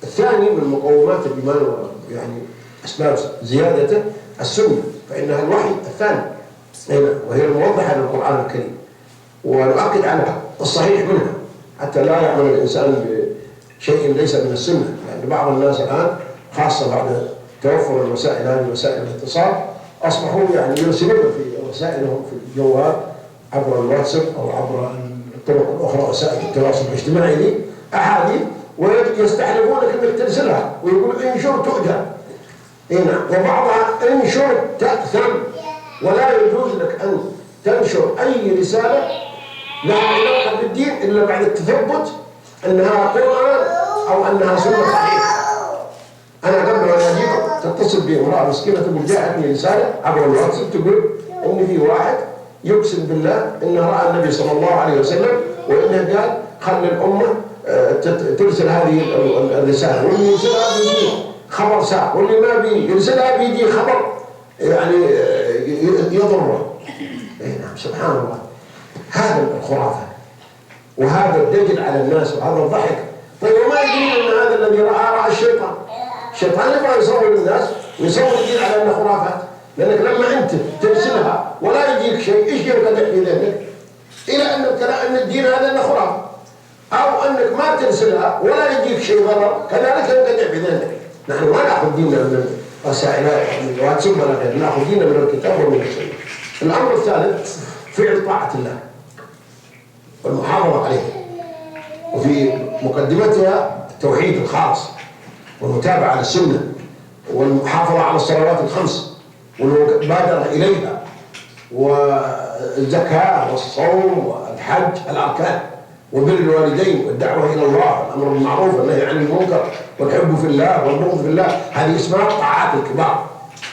الثاني من مقومات الإيمان يعني أسباب زيادته السنة، فإنها الوحي الثاني وهي الموضحة للقرآن الكريم، ونؤكد على الصحيح منها حتى لا يعمل الإنسان بشيء ليس من السنة. يعني بعض الناس الآن خاصة بعد توفر الوسائل هذه وسائل الاتصال أصبحوا يعني يرسلون في وسائلهم في الجوال عبر الواتساب أو عبر الطرق الأخرى وسائل التواصل الاجتماعي دي أحاديث ويستحلفونك أنك ترسلها ويقول انشر تؤجر. وبعضها انشر تأثم، ولا يجوز لك أن تنشر أي رسالة لها علاقة بالدين إلا بعد التثبت أنها قرآن أو أنها سنة صحيحة. أنا قبل أن أجيكم تتصل بامرأة مسكينة تقول جاءتني رسالة عبر الواتساب تقول إن في واحد يقسم بالله إنه رأى النبي صلى الله عليه وسلم وإنه قال خلي الأمة ترسل هذه الرسالة، واللي يرسلها بيجي خبر ساعة، واللي ما بيرسلها بيجي خبر يعني يضره. نعم سبحان الله، هذا الخرافة وهذا الدجل على الناس وهذا الضحك. طيب وما يدري أن هذا الذي رأى الشيطان. الشيطان يبغى يصور الناس ويصور الدين على أنه خرافات، لأنك لما أنت ترسلها ولا يجيك شيء إيش ينقدح في ذهنك؟ إلى أن أن الدين هذا أنه خرافة، أو أنك ما ترسلها ولا يجيك شيء ضرر كذلك ينقدح في ذهنك. نحن ما نأخذ ديننا من وسائل الواتساب ولا غيره، نأخذ ديننا من الكتاب ومن السنة. الأمر الثالث فعل طاعة الله والمحافظة عليه، وفي مقدمتها التوحيد الخالص والمتابعة على السنة والمحافظة على الصلوات الخمس والمبادرة إليها والزكاة والصوم والحج الأركان وبر الوالدين والدعوة إلى الله والأمر بالمعروف والنهي عن المنكر والحب في الله والبغض في الله. هذه اسمها الطاعات الكبار،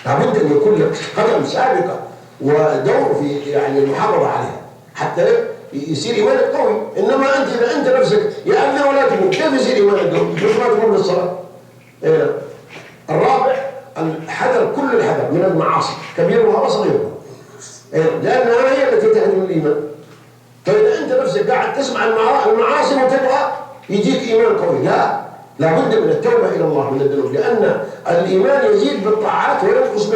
لابد أن يكون لك قدم سابقة ودور في يعني المحافظة عليها حتى يصير إيمانك قوي. إنما أنت إذا أنت نفسك يأذن ولا تقوم كيف يصير إيمانك قوي؟ كيف ما تقوم للصلاة؟ الرابع الحذر، كل الحذر من المعاصي كبيرها وصغيرها، لأنها هي التي تهدم الإيمان. فإذا أنت نفسك قاعد تسمع المعاصي وتبغى يجيك إيمان قوي، لا بد من التوبة إلى الله من الذنوب، لأن الإيمان يزيد بالطاعات وينقص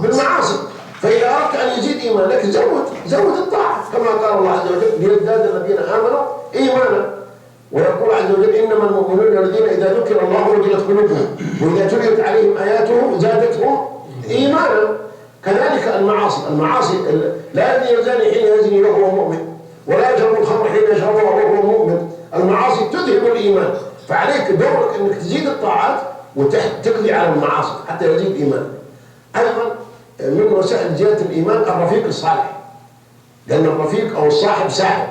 بالمعاصي. فإذا أردت أن يزيد إيمانك زود الطاعة كما قال الله عز وجل ليزداد الذين آمنوا إيمانا. ويقول عز وجل إنما المؤمنون الذين إذا ذكر الله وجلت قلوبهم وإذا تليت عليهم آياته زادتهم إيمانا. كذلك المعاصي لا يزني الزاني حين يزني وهو مؤمن، ولا يشرب الخمر حين يشربها وهو مؤمن. المعاصي تذهب الإيمان، فعليك دورك أنك تزيد الطاعات وتقضي على المعاصي حتى يزيد إيمان. أيضا من وسائل زيادة الإيمان الرفيق الصالح، لأن الرفيق أو الصاحب ساحب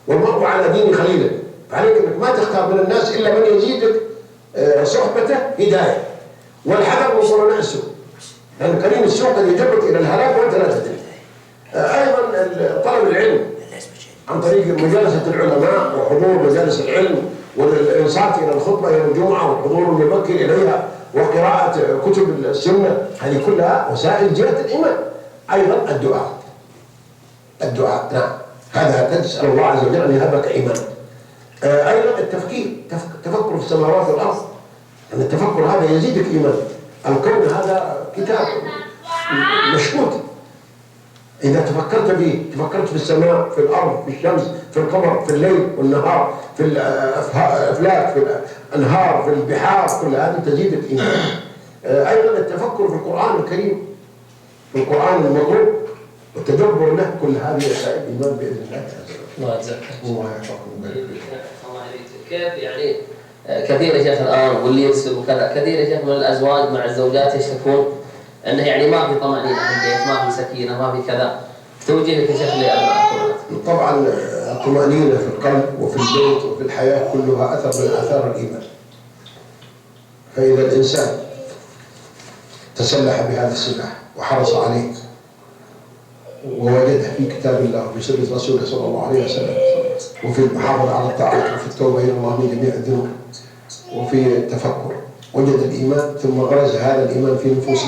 والمرء على دين خليله، فعليك أنك ما تختار من الناس إلا من يزيدك صحبته هداية. والحذر من صنعاء السوء، لأن كريم السوء قد يجرك إلى الهلاك وأنت لا تدري. أيضا طلب العلم عن طريق مجالسة العلماء وحضور مجالس العلم والإنصات إلى الخطبة يوم الجمعة والحضور المبكر إليها وقراءة كتب السنة، هذه كلها وسائل زيادة الإيمان. أيضا الدعاء نعم، هذا تسأل الله عز وجل أن يهبك إيمان. أيضا التفكر في السماوات والأرض، أن التفكر هذا يزيدك إيمان. الكون هذا كتاب مشهود، إذا تفكرت به تفكرت في السماء، في الأرض، في الشمس، في القمر، في الليل والنهار، في الأفلاك، في الأنهار، في البحار، كل هذه تزيدك إيمان. أيضا التفكر في القرآن الكريم، في القرآن المطلوب والتدبر له، كل هذه وسائل الإيمان بإذن الله تعالى. الله يجزاك الله يحفظكم. كيف يعني كثير يا شيخ الآن واللي يرسل وكذا، كثير يا شيخ من الأزواج مع الزوجات يشتكون أنه يعني ما في طمأنينة في البيت، ما في سكينة، ما في كذا. توجيهك يا شيخ لأبنائكم؟ طبعا الطمأنينة في القلب وفي البيت وفي الحياة كلها أثر من آثار الإيمان. فإذا الإنسان تسلح بهذا السلاح وحرص عليه ووجده في كتاب الله وفي سنة رسوله صلى الله عليه وسلم، وفي المحافظة على الطاعات وفي التوبة إلى الله من جميع الذنوب وفي التفكر، وجد الإيمان ثم غرز هذا الإيمان في نفوس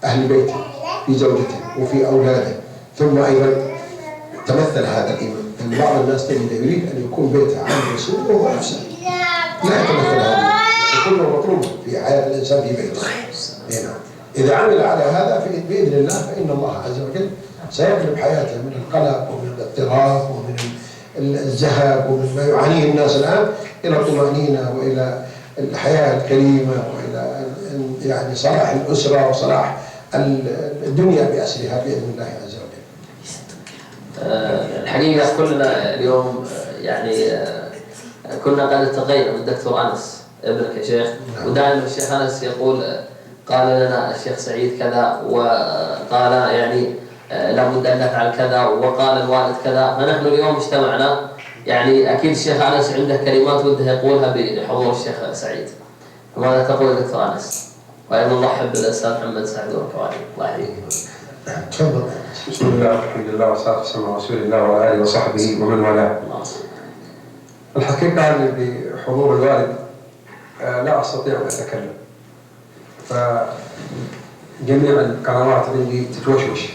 أهل بيته، في زوجته وفي أولاده، ثم أيضا تمثل هذا الإيمان. يعني بعض الناس تجد يريد أن يكون بيته عن رسول وهو نفسه لا يتمثل هذا، كله مطلوب في حياة الإنسان في بيته. إذا عمل على هذا بإذن الله فإن الله عز وجل سيقلب حياته من القلق ومن الاضطراب ومن الزهق ومن ما يعانيه الناس الآن إلى الطمأنينة وإلى الحياة الكريمة وإلى يعني صلاح الأسرة وصلاح الدنيا بأسرها بإذن الله عز وجل. الحقيقة كلنا اليوم يعني كنا قد التقينا بالدكتور أنس ابنك يا شيخ، ودائما الشيخ أنس يقول قال لنا الشيخ سعيد كذا، وقال يعني لابد أن نفعل كذا، وقال الوالد كذا. فنحن اليوم اجتمعنا يعني أكيد الشيخ أنس عنده كلمات وده يقولها بحضور الشيخ سعيد. فماذا تقول دكتور أنس؟ وأيضا نرحب بالأستاذ محمد سعد والكواري. الله يحييك. تفضل. بسم الله والحمد لله والصلاة والسلام على رسول الله وعلى آله وصحبه ومن والاه. الحقيقة أن بحضور الوالد لا أستطيع أن أتكلم. فجميع القنوات عندي تتوشوش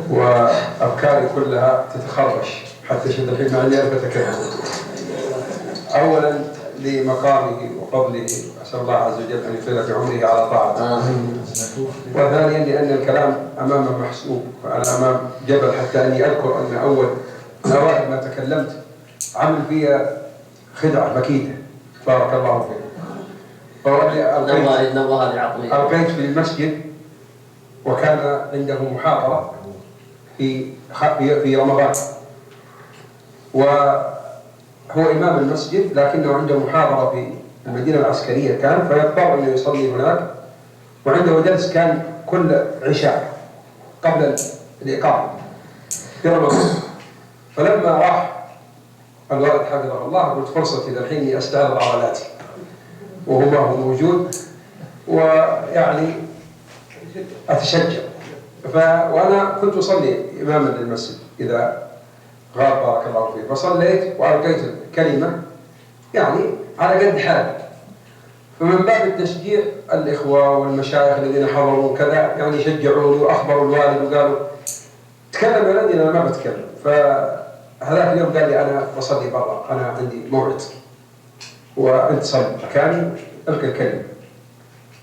وأفكاري كلها تتخربش حتى شد الحين ما عندي أعرف أتكلم. أولا لمقامه وفضله أسأل الله عز وجل أن يطيل في عمره على طاعته. وثانيا لأن الكلام أمام محسوب وأنا أمام جبل، حتى أني أذكر أن أول أوائل ما تكلمت عمل فيها خدعة مكيدة بارك الله فيك. ألقيت في المسجد وكان عنده محاضرة في رمضان، وهو إمام المسجد لكنه عنده محاضرة في المدينة العسكرية كان، فيضطر أنه يصلي هناك، وعنده درس كان كل عشاء قبل الإقامة في رمضان. فلما راح الوالد حفظه الله قلت فرصتي الحين إني أستعرض عضلاتي وهو ما هو موجود، ويعني أتشجع. وأنا كنت أصلي إماما للمسجد إذا غاب بارك الله فيه، فصليت وألقيت الكلمة يعني على قد حالي. فمن باب التشجيع الإخوة والمشايخ الذين حضروا كذا يعني شجعوني وأخبروا الوالد وقالوا تكلم يا ولدي، أنا ما بتكلم. فهذاك اليوم قال لي أنا بصلي برا، أنا عندي موعد وأنت صلي مكاني ألقي الكلمة.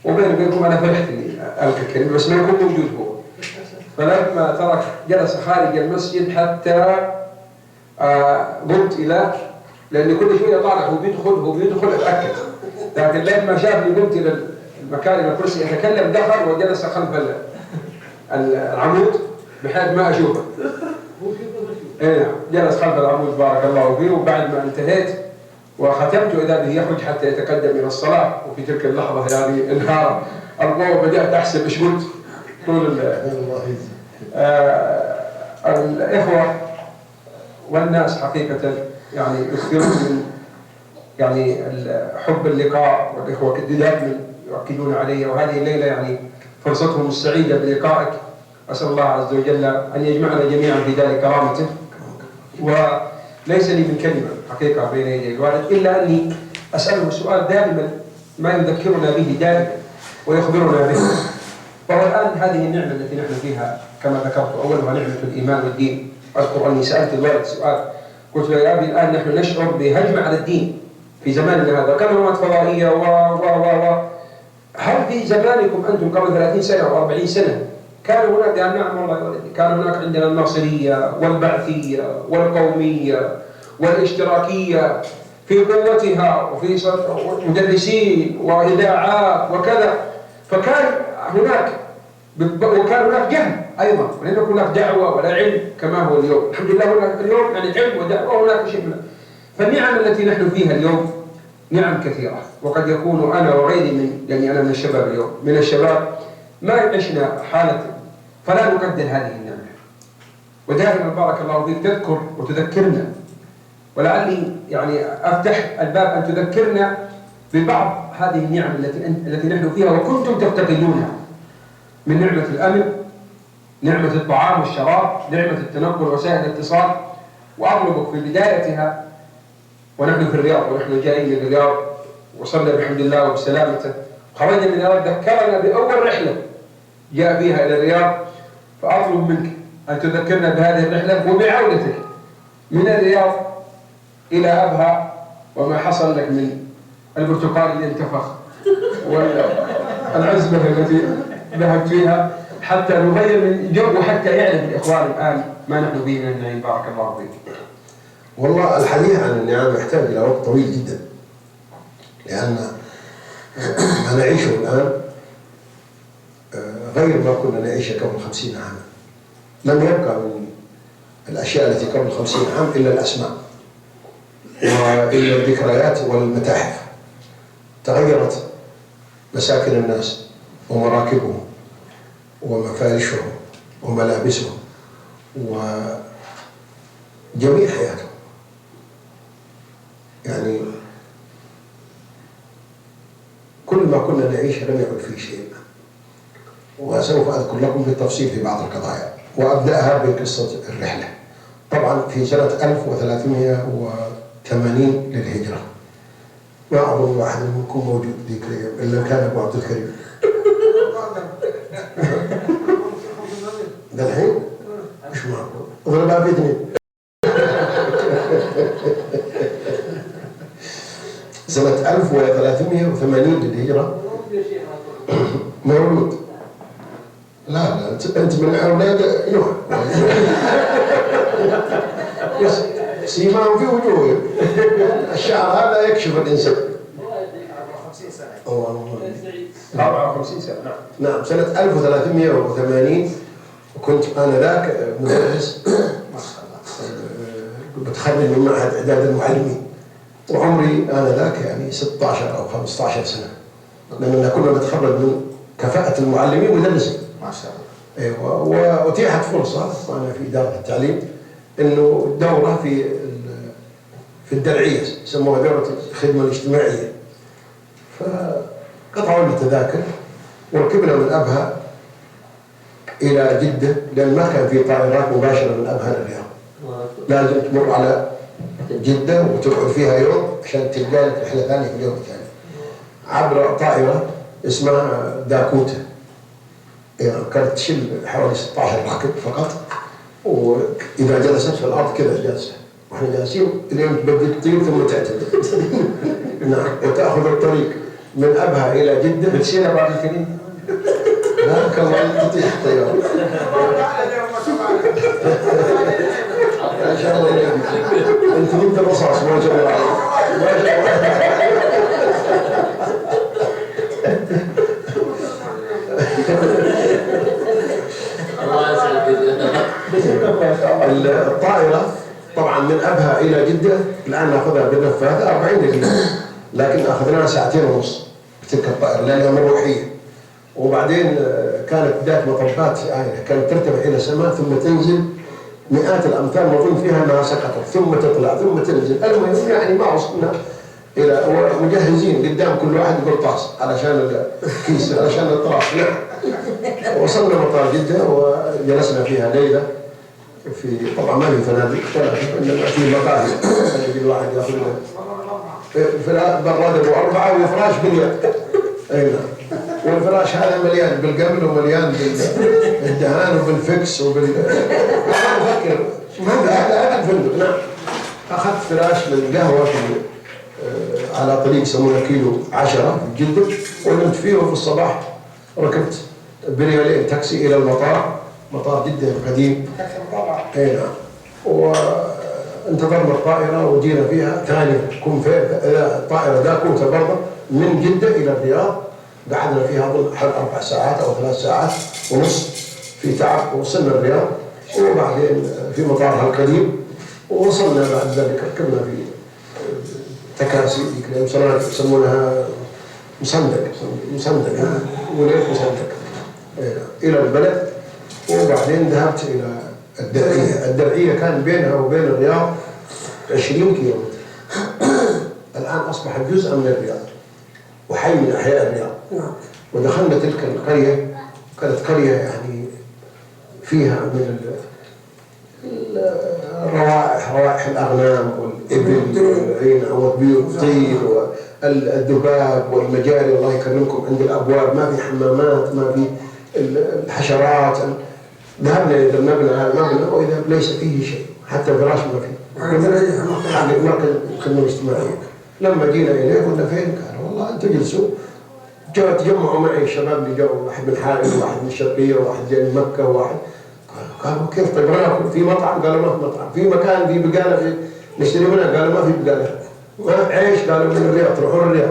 وبيني وبينكم أنا فرحت إني ألقي الكلمة بس ما يكون موجود هو. فلما ترك جلس خارج المسجد حتى قمت إلى، لأن كل شوية طالع هو بيدخل أتأكد، لكن لما شافني قمت إلى المكان إلى الكرسي أتكلم، دخل وجلس خلف العمود بحيث ما أشوفه. إيه جلس خلف العمود بارك الله فيه. وبعد ما انتهيت وختمت إذا به يخرج حتى يتقدم إلى الصلاة، وفي تلك اللحظة يعني انهار الضوء، بدأت أحسب إيش قلت طول الإخوة والناس حقيقة يعني يكثرون من يعني حب اللقاء، والإخوة دائما يؤكدون علي، وهذه الليلة يعني فرصتهم السعيدة بلقائك. أسأل الله عز وجل أن يجمعنا جميعا في دار كرامته. وليس لي من كلمة حقيقة بين يدي الوالد إلا أني أسأله سؤال دائما ما يذكرنا به دائما ويخبرنا به. وهو الآن هذه النعمة التي نحن فيها كما ذكرت أولها نعمة الإيمان والدين. أذكر أني سألت الوالد سؤال، قلت له يا أبي الآن نحن نشعر بهجمة على الدين في زماننا هذا، قنوات فضائية هل في زمانكم أنتم قبل 30 سنة أو 40 سنة كان هناك؟ قال نعم والله يا ولدي، كان هناك عندنا الناصرية والبعثية والقومية والاشتراكية في قوتها، وفي مدرسين وإذاعات وكذا، فكان هناك وكان هناك جهل أيضا، ولم يكن هناك دعوة ولا علم كما هو اليوم. الحمد لله هناك اليوم يعني علم ودعوة وهناك شيء منه. فالنعم التي نحن فيها اليوم نعم كثيرة، وقد يكون أنا وغيري من يعني أنا من الشباب اليوم من الشباب ما عشنا حالة، فلا نقدر هذه النعمة. ودائما بارك الله فيك تذكر وتذكرنا، ولعلي يعني أفتح الباب أن تذكرنا ببعض هذه النعم التي نحن فيها وكنتم تفتقدونها، من نعمة الأمن، نعمة الطعام والشراب، نعمة التنقل وسائل الاتصال. وأطلبك في بدايتها ونحن في الرياض ونحن جايين من الرياض وصلنا بحمد الله وبسلامته، خرجنا من الرياض ذكرنا بأول رحلة جاء بها إلى الرياض، فأطلب منك أن تذكرنا بهذه الرحلة وبعودتك من الرياض إلى أبها، وما حصل لك من البرتقال اللي انتفخ والعزبة التي ذهبت فيها، حتى نغير من جو وحتى يعرف الإخوان الآن ما نحن فيه من النعيم. بارك الله فيك. والله الحديث عن النعم يحتاج إلى وقت طويل جدا، لأن ما نعيشه الآن غير ما كنا نعيشه قبل 50 عاما. لم يبقى من الأشياء التي قبل 50 عام إلا الأسماء وإلا الذكريات والمتاحف. تغيرت مساكن الناس ومراكبهم ومفارشهم وملابسهم وجميع حياتهم. يعني كل ما كنا نعيش لم يكن فيه شيء. وسوف أذكر لكم بالتفصيل في بعض القضايا، وأبدأها بقصة الرحلة. طبعا في سنة 1380 للهجرة، ما أظن واحد منكم موجود ذيك الأيام إلا كان أبو عبد الكريم. ده الحين؟ مش معقول، اضربها باثنين. سنة 1380 للهجرة مولود. لا أنت من أولاد نوح. سيماهم في وجوههم، الشعر هذا يكشف الإنسان. 54 سنة. نعم سنة 1380، وكنت آنذاك مدرس بتخرج من معهد إعداد المعلمين، وعمري آنذاك يعني 16 أو 15 سنة، لأننا كنا نتخرج من كفاءة المعلمين مدرسين. ما شاء الله. أيوة، وأتيحت فرصة وأنا في إدارة التعليم إنه دورة في الدرعية، يسموها دورة الخدمة الاجتماعية. فقطعوا لنا تذاكر وركبنا من أبها إلى جدة، لأن ما كان في طائرات مباشرة من أبها للرياض، لازم تمر على جدة وتقعد فيها يوم عشان تلقى لك رحلة ثانية في اليوم الثاني عبر طائرة اسمها داكوتا. يعني كانت تشيل حوالي 16 راكب فقط، وإذا جلست في الأرض كذا جالسة، وإحنا جالسين اليوم تبدي تطير ثم تعتدل. نعم، وتأخذ الطريق من أبها إلى جدة. بتشيلها بعد الكريم؟ لا كمان تطيح الطيارة. ما شاء الله عليك. أنت جبت الرصاص ما شاء الله عليك. ما شاء الله. الطائرة طبعا من أبها إلى جدة الآن نأخذها بالنفاثة 40 دقيقة، لكن أخذناها 2.5 ساعة بتلك الطائرة لأنها مروحية. وبعدين كانت ذات مطبات عالية، كانت ترتفع إلى السماء ثم تنزل مئات الأمتار، نظن فيها أنها سقطت ثم تطلع ثم تنزل. المهم يعني ما وصلنا إلى مجهزين قدام كل واحد قرطاس علشان الكيس علشان الطراس. نعم. وصلنا مطار جدة وجلسنا فيها ليلة في، طبعا ما في فنادق إنما في مقاهي، يجي الواحد ياخذ براد أبو 4 وفراش باليد. أي نعم. والفراش هذا مليان بالقمل ومليان بالدهان وبالفكس أفكر هذا الفندق. نعم. أخذت فراش من قهوة على طريق يسمونه كيلو 10 في جدة، ونمت فيه، وفي الصباح ركبت بريالين تاكسي إلى المطار، مطار جدة القديم. أي نعم. وانتظرنا الطائرة وجينا فيها ثانية طائرة داكوتا برضه من جدة إلى الرياض، قعدنا فيها أظن 4 ساعات أو 3 ساعات ونص في تعب، ووصلنا الرياض وبعدين في مطارها القديم. ووصلنا بعد ذلك ركبنا في تكاسي يسمونها مصندق وليت مصندق إلى البلد. وبعدين ذهبت إلى الدرعية كان بينها وبين الرياض 20 كيلومتر. الآن أصبحت جزءا من الرياض وحي من أحياء الرياض. ودخلنا تلك القرية، كانت قرية يعني فيها من روائح الأغنام والإبل والطير والذباب والمجاري، الله يكرمكم، عند الأبواب ما في حمامات، ما في الحشرات. ذهبنا إلى المبنى وإذا ليس فيه شيء، حتى فراش ما فيه. مركز الخدمة الاجتماعية. لما جينا إليه قلنا فين؟ قال والله أنتوا جلسوا. تجمعوا معي الشباب اللي جاوا، واحد من حائل وواحد من الشرقية وواحد جاي من مكة وواحد. قالوا كيف طيب ناكل؟ في مطعم؟ قالوا ما في مطعم. في مكان في بقالة نشتري منها؟ قالوا ما في بقالة. ما عيش؟ قالوا من الرياض، تروحون الرياض.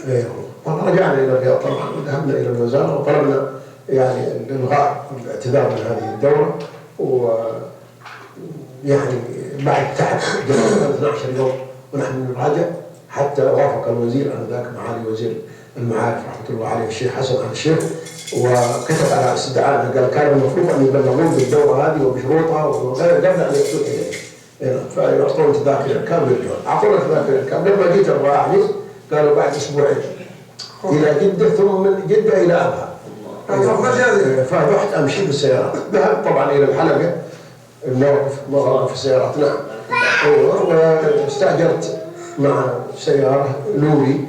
ايوه والله رجعنا الى الرياض طبعا، وذهبنا الى الوزاره وطلبنا يعني الالغاء والاعتذار من هذه الدوره. ويعني بعد تعب جلسنا 12 يوم ونحن نراجع، حتى وافق الوزير انذاك معالي وزير المعارف رحمه الله عليه الشيخ حسن آل الشيخ، وكتب على استدعائنا، قال كان المفروض ان يبلغون بالدوره هذه وبشروطها قبل ان ياتون اليه. فيعطون تذاكر الركاب ويرجعون. اعطونا تذاكر الركاب، لما جيت ابغى احجز قالوا بعد اسبوعين الى جده ثم من جده الى ابها. فرحت امشي بالسيارات، ذهبت طبعا الى الحلقه مواقف السيارات. نعم. ايوه. واستاجرت مع سياره لوري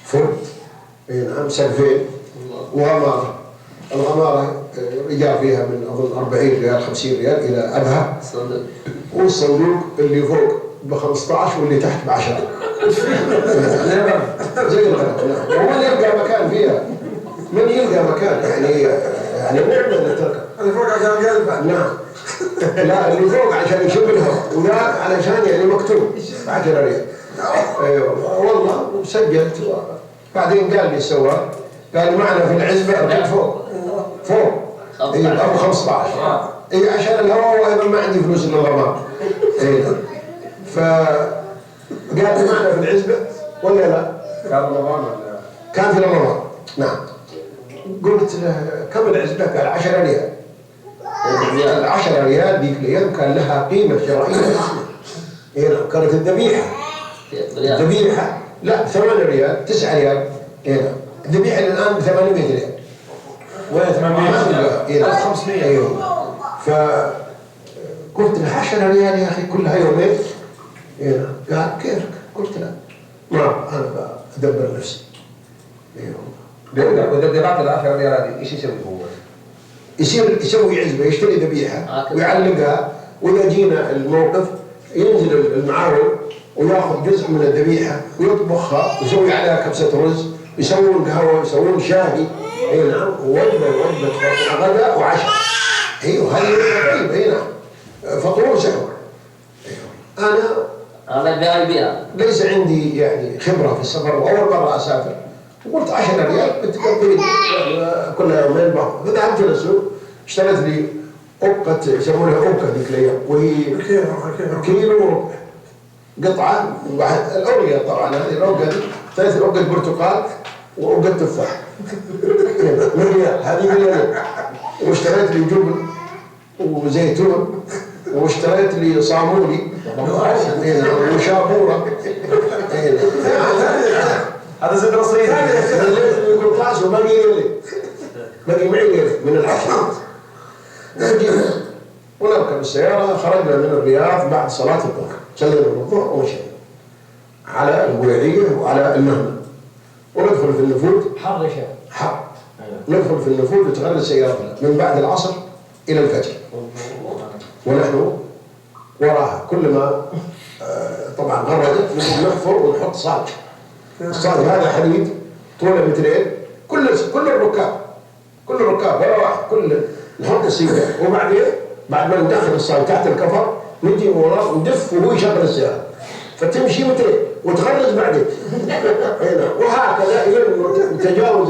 فورد. نعم. سقفين وغماره. الغماره اجا فيها من اظن 40 ريال 50 ريال الى ابها. والصندوق اللي فوق ب 15 واللي تحت ب 10. زي الغرب. نعم. ومن يلقى مكان فيها؟ من يلقى مكان؟ يعني نعمه اللي تركب. اللي فوق عشان قلبه. نعم. لا اللي فوق عشان يشوف الهواء، وذا علشان يعني مكتوب 10 ريال. ايوه والله. وسجلت. بعدين قال لي السواق، قال معنا في العزبه ركب فوق. اي ابو 15. اي عشان الهواء، وايضا ما عندي فلوس الا الغمار. اي فقال لي معنا في العزبه ولا لا؟ كان رمضان ولا؟ كان في رمضان. نعم. قلت له كم العزبه؟ قال 10 ريال. 10 ريال ذيك الايام كان لها قيمه شرائيه. هنا كانت الذبيحه لا 8 ريال 9 ريال. هنا الذبيحه الان ب 800 ريال. وين 800؟ 500. ايوه. فقلت له 10 ريال يا اخي كلها يومين. هنا قال كيفك؟ قلت له ما انا بدبر نفسي. ايوه. واذا دفعت ال 10 ريال هذه ايش يسوي هو؟ يسوي عزبه، يشتري ذبيحه ويعلقها، واذا جينا الموقف ينزل المعاون وياخذ جزء من الذبيحه ويطبخها ويسوي عليها كبسه رز، يسوون قهوه، يسوون شاهي. اي نعم. وجبه غداء وعشاء. ايوه هذه طيبه. اي نعم. فطور وسحور. ايوه. انا ليس عندي يعني خبره في السفر، واول مره اسافر، وقلت 10 ريال بتقضي كل يومين بعض. فذهبت للسوق اشتريت لي أوكة، يسمونها أوكة ذيك الأيام، وهي كيلو قطعة واحد. الأوريا طبعا هذه الأوكة دي 3 أوكة برتقال وأوكة تفاح. من ريال هذه ريال. واشتريت لي جبن وزيتون، واشتريت لي صامولي وشابورة. هذا زد رصيد. يقول قاس وباقي لي باقي معي من العشاء. نجينا ونركب السيارة. خرجنا من الرياض بعد صلاة الظهر، صلينا الظهر ومشينا على البويعية وعلى المهنة، وندخل في النفود. حر يا شيخ. حر. ندخل في النفود وتغلس سيارتنا من بعد العصر إلى الفجر، ونحن وراها. كل ما طبعا غردت نحفر ونحط صاج. الصاج هذا حديد طوله 2 مترين. كل الركاب ولا واحد، كل نحط السيارة، وبعدين بعد ما ندخل الصاج تحت الكفر نجي وراه وندف وهو يشغل السيارة، فتمشي 2 مترين وتغرز بعدين. هنا وهكذا الى تجاوز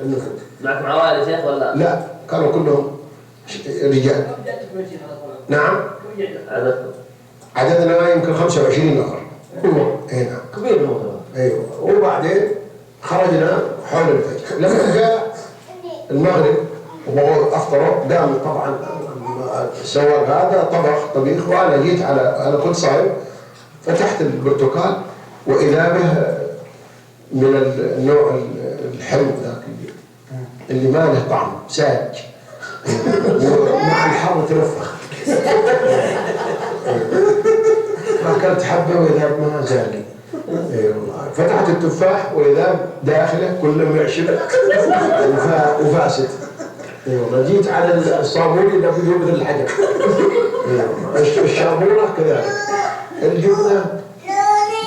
النفوذ. معكم عوائل يا شيخ ولا؟ لا كانوا كلهم رجال. نعم. عددنا يمكن 25 نفر. هنا كبير الموضوع. ايوه. وبعدين خرجنا حول الفجر. لما جاء المغرب وبغوا افطروا، قام طبعا السواق هذا طبيخ، وانا جيت انا كنت صايم، فتحت البرتقال واذا به من النوع الحلو ذاك اللي ما له طعم، ساج، ومع الحر تنفخ. فاكلت حبه واذا ما زال لي. اي والله. فتحت التفاح واذا داخله كله معشب وفاسد. اي والله. جيت على الصابوني اللي فيه مثل الحجر. الشابوره كذلك. الجبنه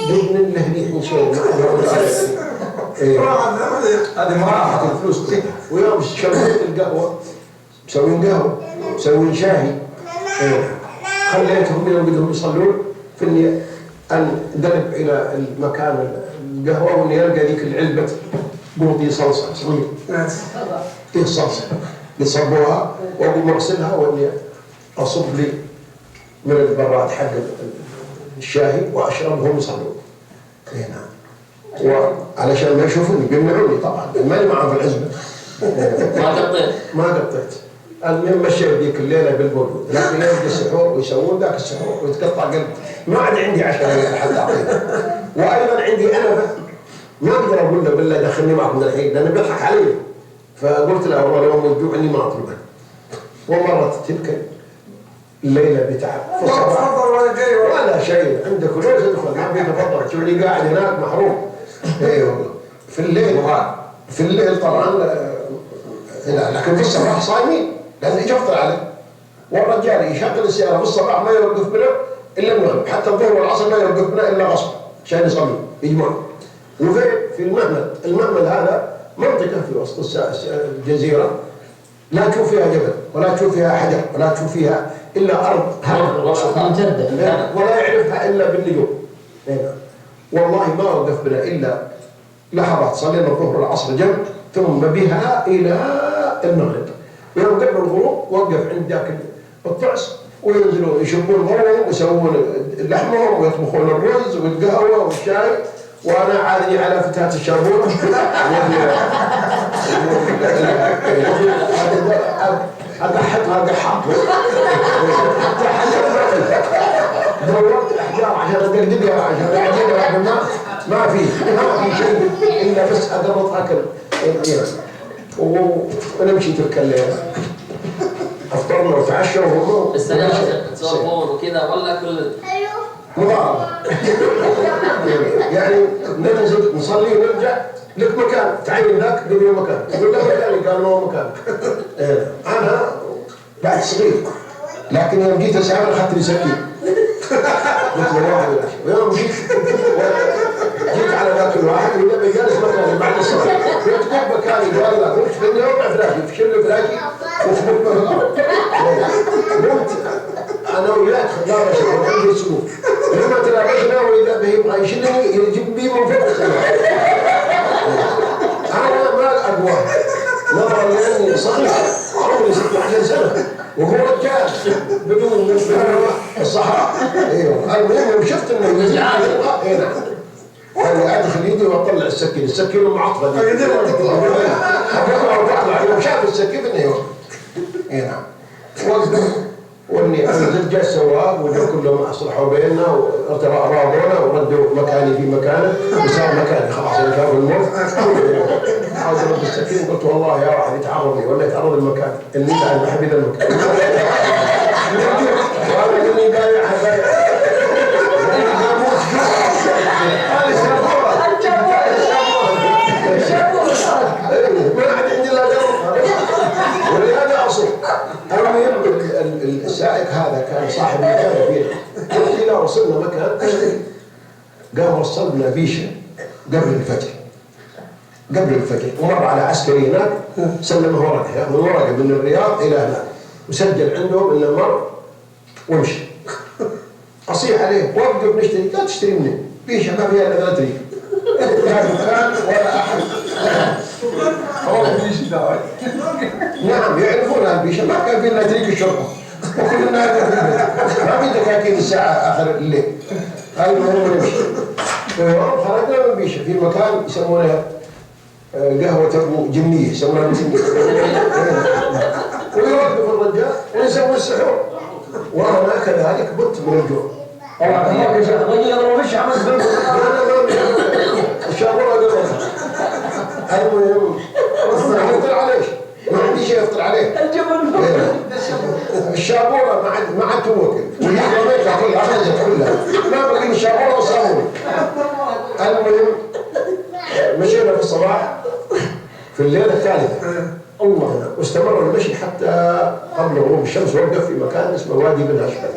جبن له ريح شوي. هذه مراحل الفلوس ويوم شربت القهوه، مسوين قهوه، مسوين شاهي. خليتهم يوم بدهم يصلون في اني انقلب الى المكان القهوه، واني القى ذيك العلبه بوطي صلصه صغير. فيه صلصه يصبوها واقوم اغسلها، واني اصب لي من البراد حق الشاهي واشربهم يصلون. نعم. وعلشان ما يشوفوني بيمنعوني طبعا، ماني معهم في العزبه. ما قطيت. ما قطيت. المهم مشيت ذيك الليله بالبرود، لكن يجي السحور ويسوون ذاك السحور ويتقطع قلب. ما عاد عندي 10 حد اعطيهم. وايضا عندي انا ما اقدر اقول له بالله دخلني معكم الحين لانه بيضحك علي. فقلت له والله يوم الجوع اني ما اطلبه. ومرت تلك الليله بتعب في الصباح ولا شيء عندك وليش تدخل ما بيك تفضل تشوف لي قاعد هناك محروم. اي والله في الليل طبعا لا، لكن في الصباح صايمين لان يجي افطر عليه. والرجال يشغل السياره في الصباح ما يوقف بنا الا المغرب، حتى الظهر والعصر ما يوقف بنا الا غصب عشان يصلي يجمع. وفين في المهمل هذا منطقه في وسط الجزيره لا تشوف فيها جبل ولا تشوف فيها حجر ولا تشوف فيها الا ارض ممتدة ولا يعرفها الا بالنجوم. والله ما وقف بنا الا لحظات، صلينا الظهر والعصر جنب ثم بها الى المغرب. يوم قبل الغروب وقف عند ذاك الطعس وينزلوا يشبون غرهم ويسوون لحمهم ويطبخون الرز والقهوه والشاي، وانا عادني على فتاة الشابوره اقحطها قحاط حتى حجر دورت الاحجار عشان ادقدقها عشان اعجبها ما في شيء الا بس اقرط اكل ونمشي تلك الليله. افطرنا وتعشوا وهم السيارة تسوقون وكذا ولا كل مضاربه يعني ننزل نصلي ونرجع لك مكان تعين ذاك قبل مكان يقول له مكاني قال ما مكان. انا بعد صغير لكن يوم جيت اسافر اخذت لي سكين قلت له واحد ويوم جيت على ذاك الواحد يبي جالس مكاني بعد الصلاه قلت كيف مكاني قال لا قلت في اليوم فلاشي في شل فلاشي وخبط به الارض. قلت انا وياك خضار اشرب عندي السلوك لما تلاقينا واذا به يبغى يشيلني يجيب بي من فوق السماء. انا ما اقوى نظرا لاني صغير عمري 16 سنه وهو رجال بدون الصحراء. ايوه المهم يوم شفت انه يزعل اي نعم انا ادخل يدي واطلع السكين المعطفه دي اطلع يوم شاف السكين انه يوقف. اي نعم وقف واني انزل جاء السواق وجو كلهم اصلحوا بيننا وراضونا وردوا مكاني في مكانه وصار مكاني خلاص شافوا الموت. عاوز ارد السكين قلت والله يا واحد يتعرضني ولا يتعرض المكان اللي انا بحب ذا المكان. وانا اني بايعها بايع ما عاد عندي الا قلب ولهذا اصل. المهم السائق هذا كان صاحب مكان كبير. إذا وصلنا مكان أشتري قام وصلنا بيشة قبل الفجر ومر على عسكري هناك سلمه ورقة ياخذ ورقة من الرياض إلى هناك وسجل عندهم إنه مر وامشي. أصيح عليه وقف نشتري لا تشتري مني بيشة ما فيها إلا 3 ريال لا دكان ولا أحد. نعم يعرفون البيشة ما كان في إلا طريق الشرطة وكل الناس ما في دكاكين الساعة آخر الليل. المهم نمشي خرجنا من البيشة في مكان يسمونه قهوة أبو جنية يسمونها جنية ويوقف الرجال ويسوي السحور وأنا كذلك بت من الجوع. الرجل يضرب فيش عمل الشابورة قررها. المهم افطر عليه ما عندي شيء افطر عليه. الشابورة ما عاد توكل وهي رميتها كلها ما بقي الشابورة وصابوني. المهم مشينا في الصباح في الليلة الثالثة الله واستمر المشي حتى قبل غروب الشمس. وقف في مكان اسمه وادي بن هشبل.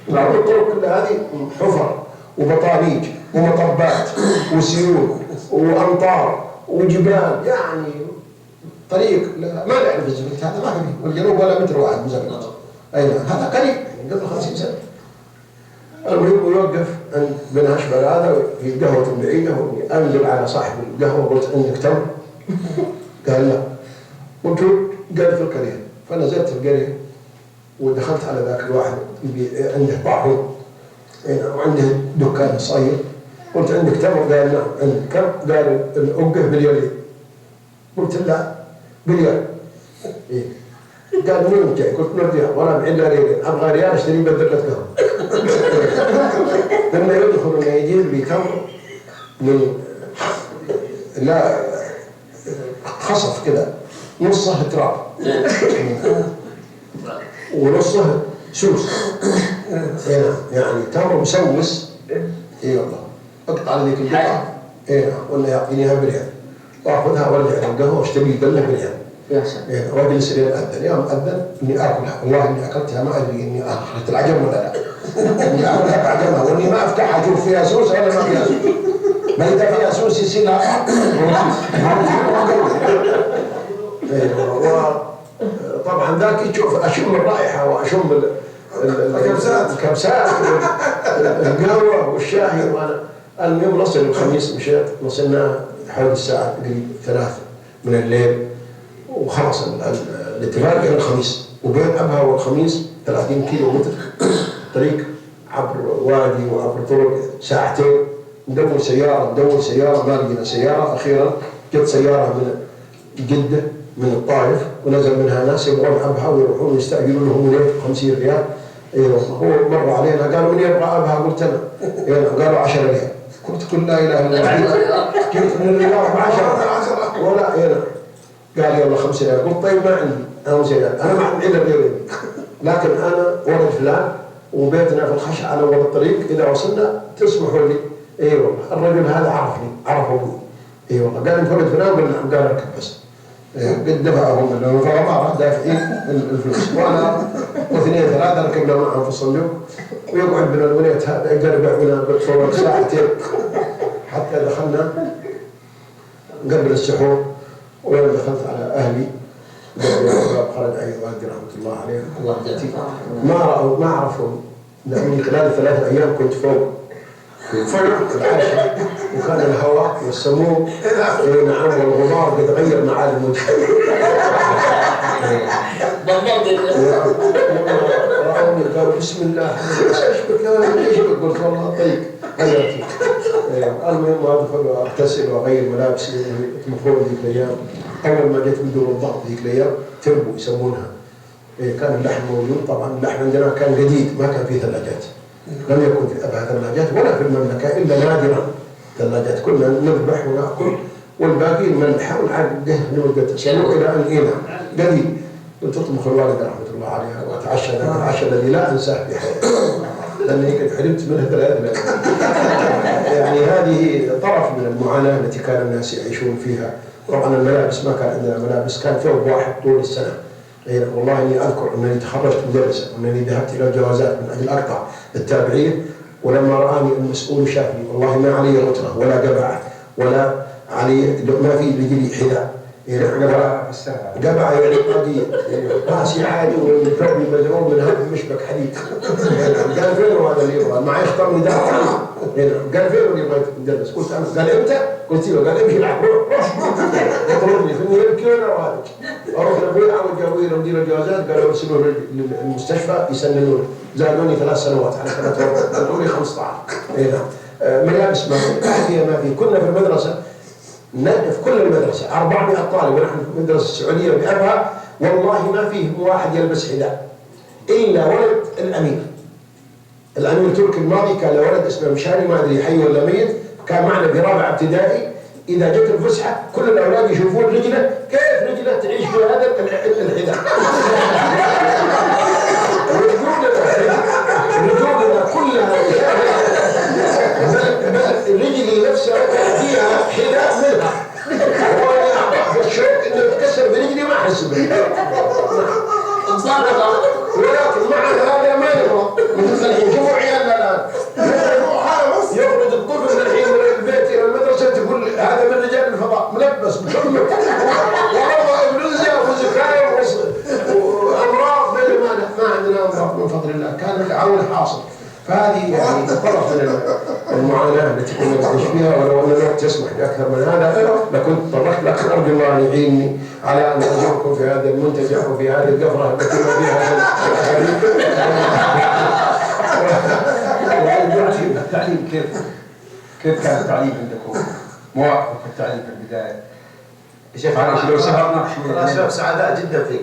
بعض الطرق كلها هذه حفر وبطاريج ومطبات وسيول وامطار وجبال يعني طريق ما نعرف الزبد هذا ما في والجنوب ولا متر واحد مزبد. اي نعم هذا قريب يعني قبل 50 سنه. المهم يوقف عند بن هشبل هذا في قهوه بعيده انزل على صاحب القهوه قلت عندك تمر؟ قال لا. قلت قال في القريه. فنزلت في القريه ودخلت على ذاك الواحد عنده طاحون وعنده دكان صغير. قلت عندك تمر؟ قال نعم. عندك كم؟ قال اوقف باليومين. قلت لا باليوم. إيه؟ قال من وين جاي؟ قلت من الرياض وانا بعنا ريال، ابغى ريال اشتري بدلة قهوه. لما يدخل انه يجيب لي تمر من لا خصف كذا نصه تراب ونصه سوس. يعني تمر مسوس. اي والله اقطع لي ذيك القطعه ولا يعطينيها بريال واخذها وارجع القهوه واشتري بدله بريال. يا سلام. واجلس الى الاذن، يوم اذن اني اكلها، والله اني اكلتها ما ادري اني اخذت العجم ولا لا. اني اكلها بعجمها واني ما افتحها اشوف فيها سوس ولا ما فيها سوس. ما اذا فيها سوس يصير لها طبعا ذاك يشوف اشم الرائحه واشم الكبسات القهوه والشاي. وانا المهم نصل الخميس مشيت، وصلنا حوالي الساعه تقريبا 3 من الليل وخلص الاتفاق الى الخميس، وبين ابها والخميس 30 كيلو متر طريق عبر وادي وعبر طرق، ساعتين ندور سياره ما لقينا سياره. اخيرا جت سياره من جده من الطائف ونزل منها ناس يبغون ابها ويروحون يستاجرون لهم 50 ريال. ايوه هو مر علينا قالوا من يبغى ابها؟ قلت انا. قالوا 10 ريال. قلت كل لا اله الا الله. جبت من الرياض ب 10 ولا قال يلا 5 ريال. قلت طيب ما عندي 5 ريال، انا ما عندي الا ريالين، لكن انا ولد فلان وبيتنا في الخشعه على اول الطريق، اذا وصلنا تسمحوا لي. اي والله الرجل هذا عرفني، عرف ابوي. اي والله قال انت ولد فلان؟ قال نعم. قال اركب بس. قد دفعهم الغرماء دافعين الفلوس، وانا واثنين ثلاثه ركبنا معهم في الصندوق، ويقعد بنا الوليد هذا يقربع بنا فوق ساعتين حتى دخلنا قبل السحور. ويوم دخلت على اهلي خالد والدي رحمه الله عليه ما رأوا ما عرفوا، لاني خلال 3 أيام كنت فوق في العاشر، وكان الهواء والسموم نعم والغبار قد غير معالم وجهي. رأوني قالوا بسم الله ايش بك ايش بك؟ قلت والله طيب حياتي. المهم ادخل واغتسل واغير ملابسي يطبخون ذيك الايام. اول ما جيت بدون الضغط ذيك الايام تربو يسمونها. كان اللحم موجود، طبعا اللحم عندنا كان جديد ما كان فيه ثلاجات، لم يكن في ابها ثلاجات ولا في المملكه الا نادرا ثلاجات، كنا نذبح وناكل والباقي الملح والعقده لمده اسبوع الى ان هنا قديم. كنت تطبخ الوالده رحمه الله عليها واتعشى ذاك العشاء الذي لا انساه في حياتي لاني قد حرمت منه 3 ليالي. يعني هذه طرف من المعاناه التي كان الناس يعيشون فيها. طبعا الملابس ما كان عندنا ملابس، كان ثوب واحد طول السنه. والله اني اذكر انني تخرجت مدرسا وانني ذهبت الى الجوازات من اجل اقطع التابعين، ولما راني المسؤول شافني والله ما علي غتره ولا قبعه ولا علي ما في رجلي حذاء. قبعه يعني باقيه راسي عادي والثوب مزعوم من هذا المشبك حديد. قال فين هذا اللي يبغى؟ معي اختارني دافع. قال فين اللي يبغى يدرس؟ قلت انا. قال امتى؟ قلت له. قال امشي العب روح يطردني في اني يبكي وانا وهذا اروح لابوي اعود ابوي مدير الجوازات قالوا ارسلوه للمستشفى يسننونه، زادوني 3 سنوات على 3 ورقات، زادوني 15. ملابس ما في، احذيه ما في. كنا في المدرسه في كل المدرسه 400 طالب ونحن في المدرسه السعوديه بأبها، والله ما فيه واحد يلبس حذاء الا ولد الامير. الامير تركي الماضي كان له ولد اسمه مشاري ما ادري حي ولا ميت، كان معنا في رابعه ابتدائي. اذا جت الفسحه كل الاولاد يشوفون رجله، كيف رجله تعيش في هذا الحذاء. رجولنا كلها رجلي نفسها تأتيها حذاء منها، وانا في الشوق انه يتكسر برجلي ما احس به. ولكن مع هذا ما يبغى. مثل الحين شوفوا عيالنا الان يخرج الطفل الحين من البيت الى المدرسه تقول هذا من رجال الفضاء ملبس بكله وروى ابرزه وزكايه وامراض. ما عندنا امراض من فضل الله، كان العون حاصل. فهذه يعني طرف من المعاناه التي كنا نعيش فيها، ولو ان الوقت يسمح باكثر من هذا لكنت طرقت، لكن ارجو الله ان يعيني على ان اجركم في هذا المنتجع وفي هذه القفره التي ما فيها التعليم كيف كان التعليم عندكم؟ مواقفك في التعليم في البدايه؟ يا شيخ معلش لو سهرنا انا شباب سعداء جدا فيك.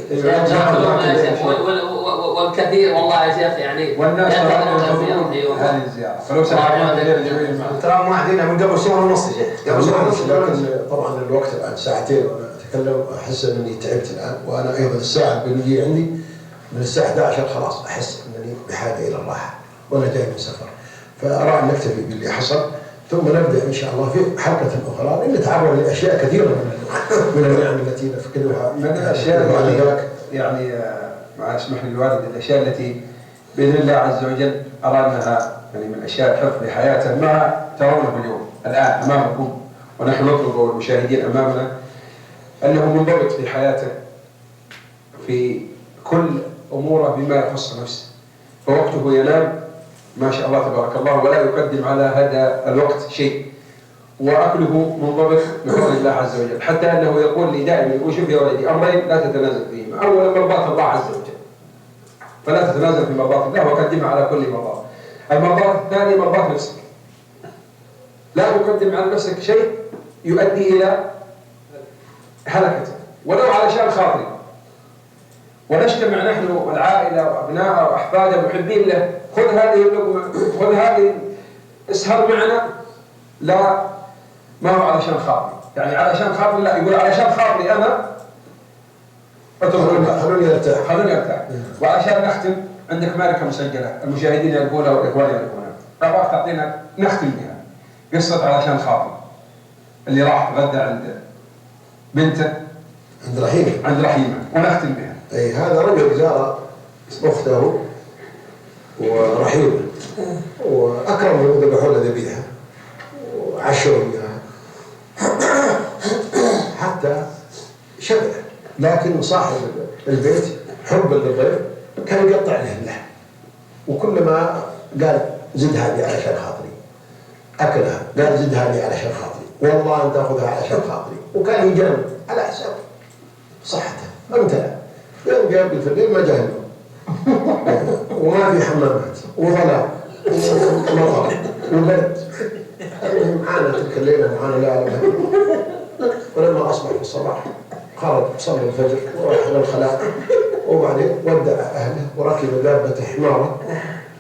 والكثير والله يا شيخ يعني والناس ينتظرون هذه الزياره، فلو سهرنا غير جميل معك. ترى موعدينا من قبل شهر ونص يا شيخ، قبل شهر ونص. لكن طبعا الوقت الان ساعتين وانا اتكلم احس اني تعبت الان، وانا ايضا الساعه البيولوجيه عندي من الساعه 11 خلاص احس انني بحاجه الى الراحه وانا جاي من سفر، فارى ان نكتفي باللي حصل ثم نبدا ان شاء الله في حلقه اخرى نتعرض لاشياء كثيره من النعم التي نفقدها. من الاشياء يعني مع اسمح لي الوالد، الاشياء التي باذن الله عز وجل ارادناها يعني من اشياء الحفظ لحياته ما ترونه اليوم الان امامكم ونحن نطلب والمشاهدين امامنا، انه منضبط في حياته في كل اموره بما يخص نفسه، فوقته ينام ما شاء الله تبارك الله ولا يقدم على هذا الوقت شيء، واكله منضبط بفضل الله عز وجل، حتى انه يقول لي دائما يقول شوف يا ولدي امرين لا تتنازل فيهما، اولا مرضاة الله عز وجل فلا تتنازل في مرضاة الله وقدمها على كل مرضاة. المرضاة الثانية مرضاة نفسك، لا تقدم على نفسك شيء يؤدي الى هلكتك ولو علشان خاطري، ونجتمع نحن العائله وابنائه واحفاده المحبين له، خذ هذه اللقمه، خذ هذه، اسهر معنا، لا ما هو علشان خاطري، يعني علشان خاطري لا، يقول علشان خاطري انا خلوني ارتاح. خلوني ارتاح. وعشان نختم عندك ماركه مسجله المشاهدين يلقونها والاخوان يلقونها، ابغاك تعطينا نختم بها قصه علشان خاطري اللي راح تغدى عند بنته عند رحيمه ونختم بها. اي هذا رجل زار اخته ورحيمه واكرمه وذبحوا له ذبيحه وعشوا اياها حتى شبع، لكن صاحب البيت حبا للضيف كان يقطع له اللحم، وكلما قال زد هذه علشان خاطري اكلها، قال زد هذه علشان خاطري، والله انت تاخذها علشان خاطري، وكان يجرب على حساب صحته امتنع. يوم جاب في الليل ما جاء النوم وما في حمامات وظلام ومطر وبرد. المهم عانى تلك الليله معانا لا اعلم. ولما اصبح في الصباح خرج صلى الفجر وراح الى الخلاء، وبعدين ودع اهله وركب دابه حماره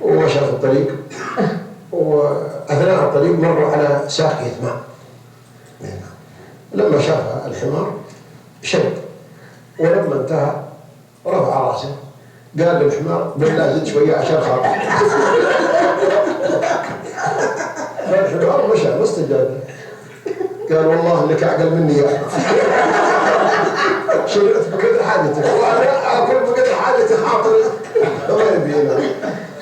ومشى في الطريق، واثناء الطريق مروا على ساقية ماء. لما شافها الحمار شرب، ولما انتهى رفع راسه قال للحمار بالله زد شويه عشان خاطر. فالحمار مشى ما استجاب، قال والله انك اعقل مني يا شربت بقدر حاجتك وانا اكل بقدر حاجتي خاطري ما يبينا.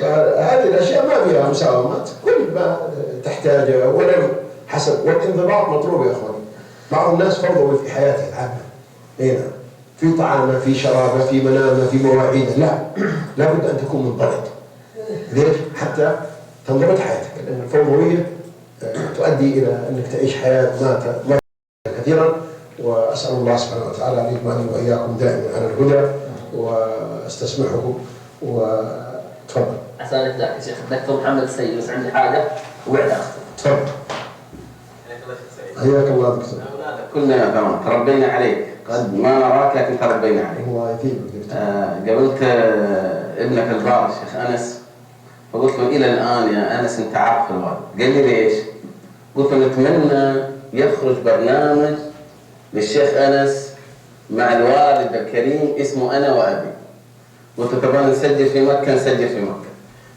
فهذه الاشياء ما فيها مساومات، كل ما تحتاجه ولو حسب، والانضباط مطلوب يا اخواني. بعض الناس فوضوا في حياته العامه، هنا في طعامه، في شرابه، في منامه، في مواعيده، لا لابد ان تكون منضبط. ليش؟ حتى تنضبط حياتك، لان الفوضويه تؤدي الى انك تعيش حياه ما كثيرا. واسال الله سبحانه وتعالى ان يجمعني واياكم دائما على الهدى، واستسمحكم وتفضل. عسى ذاك يا شيخ الدكتور محمد السيد، بس عندي حاجه وبعد اختم. تفضل. حياك الله دكتور. كلنا يا تمام تربينا عليك، قد ما نراك لكن تربينا عليك. الله يثيبك. قابلت ابنك البار الشيخ انس، فقلت له الى الان يا انس انت عارف الوالد. قال لي ليش؟ قلت له نتمنى يخرج برنامج للشيخ انس مع الوالد الكريم اسمه انا وابي. قلت له تبغى نسجل في مكه، نسجل في مكه،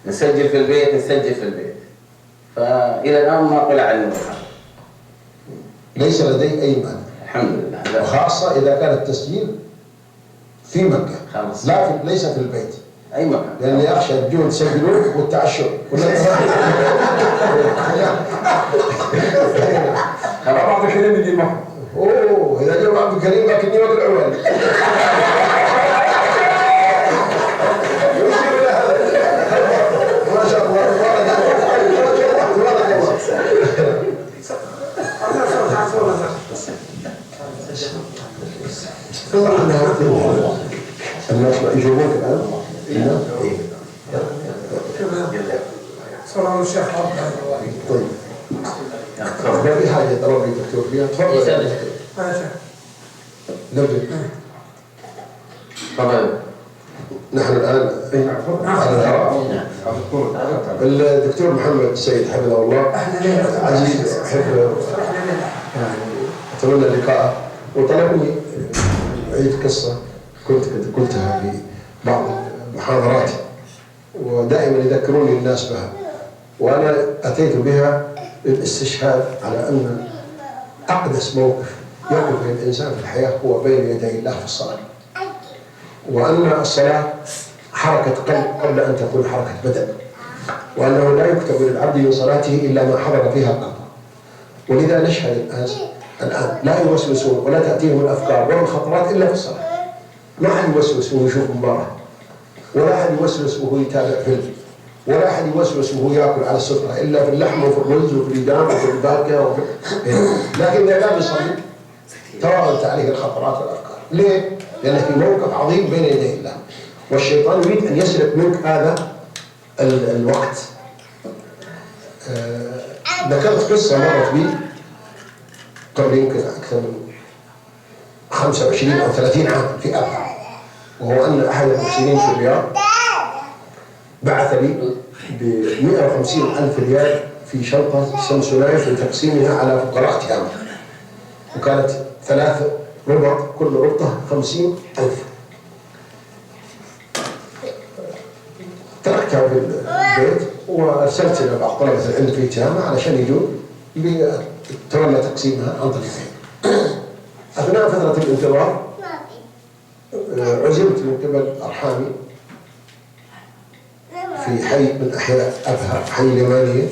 نسجل في البيت، نسجل في البيت. فالى الان ما طلع عنه الحال. ليس لدي اي مانع الحمد لله، وخاصه اذا كان التسجيل في مكه خلاص، لا ليس في البيت اي مكان، لاني اخشى تجون تسجلون والتعشر ولا عبد الكريم يجي معه. اوه اذا جاء عبد الكريم لكني ما الاول. ما شاء الله تبارك الله. الناس يجوبونك الان؟ صلى الشيخ. طيب ما في حاجه تربي دكتور فيها، تفضل. انا شيخ نبدأ. طبعا. نحن الآن على الهواء. الدكتور محمد السيد حفظه الله عزيز أحب أتمنى لقاءه، وطلبني أعيد قصة كنت قلتها في بعض محاضراتي ودائما يذكروني الناس بها، وأنا أتيت بها للاستشهاد على أن أقدس موقف يقف الإنسان في الحياة هو بين يدي الله في الصلاة، وأن الصلاة حركة قلب قبل أن تكون حركة بدن، وأنه لا يكتب للعبد من صلاته إلا ما حضر فيها قلبه. ولذا نشهد الآن لا يوسوسون ولا تأتيهم الأفكار ولا الخطرات إلا في الصلاة. ما أحد يوسوس وهو يشوف مباراة، ولا أحد يوسوس وهو يتابع فيلم، ولا أحد يوسوس وهو يأكل على السفرة إلا في اللحم وفي الرز وفي الإدام وفي الباكة لكن إذا قام يصلي توارد عليه الخطرات والأفكار. ليه؟ لأنه في موقف عظيم بين يدي الله، والشيطان يريد أن يسرق منك هذا الوقت. ذكرت قصة مرت بي قبل يمكن أكثر من 25 أو 30 عام في أبها، وهو أن أحد المحسنين في الرياض بعث لي ب150,000 ريال في شنطة سمسونايت لتقسيمها على فقراء تيامة، وكانت 3 ربط، كل ربطة 50,000. تركتها في البيت وأرسلت إلى بعض طلبة العلم في تيامة علشان يجون لتولى تقسيمها عن طريقين. أثناء فترة الانتظار عزمت من قبل أرحامي في حي من أحياء أبها، حي اليمانية،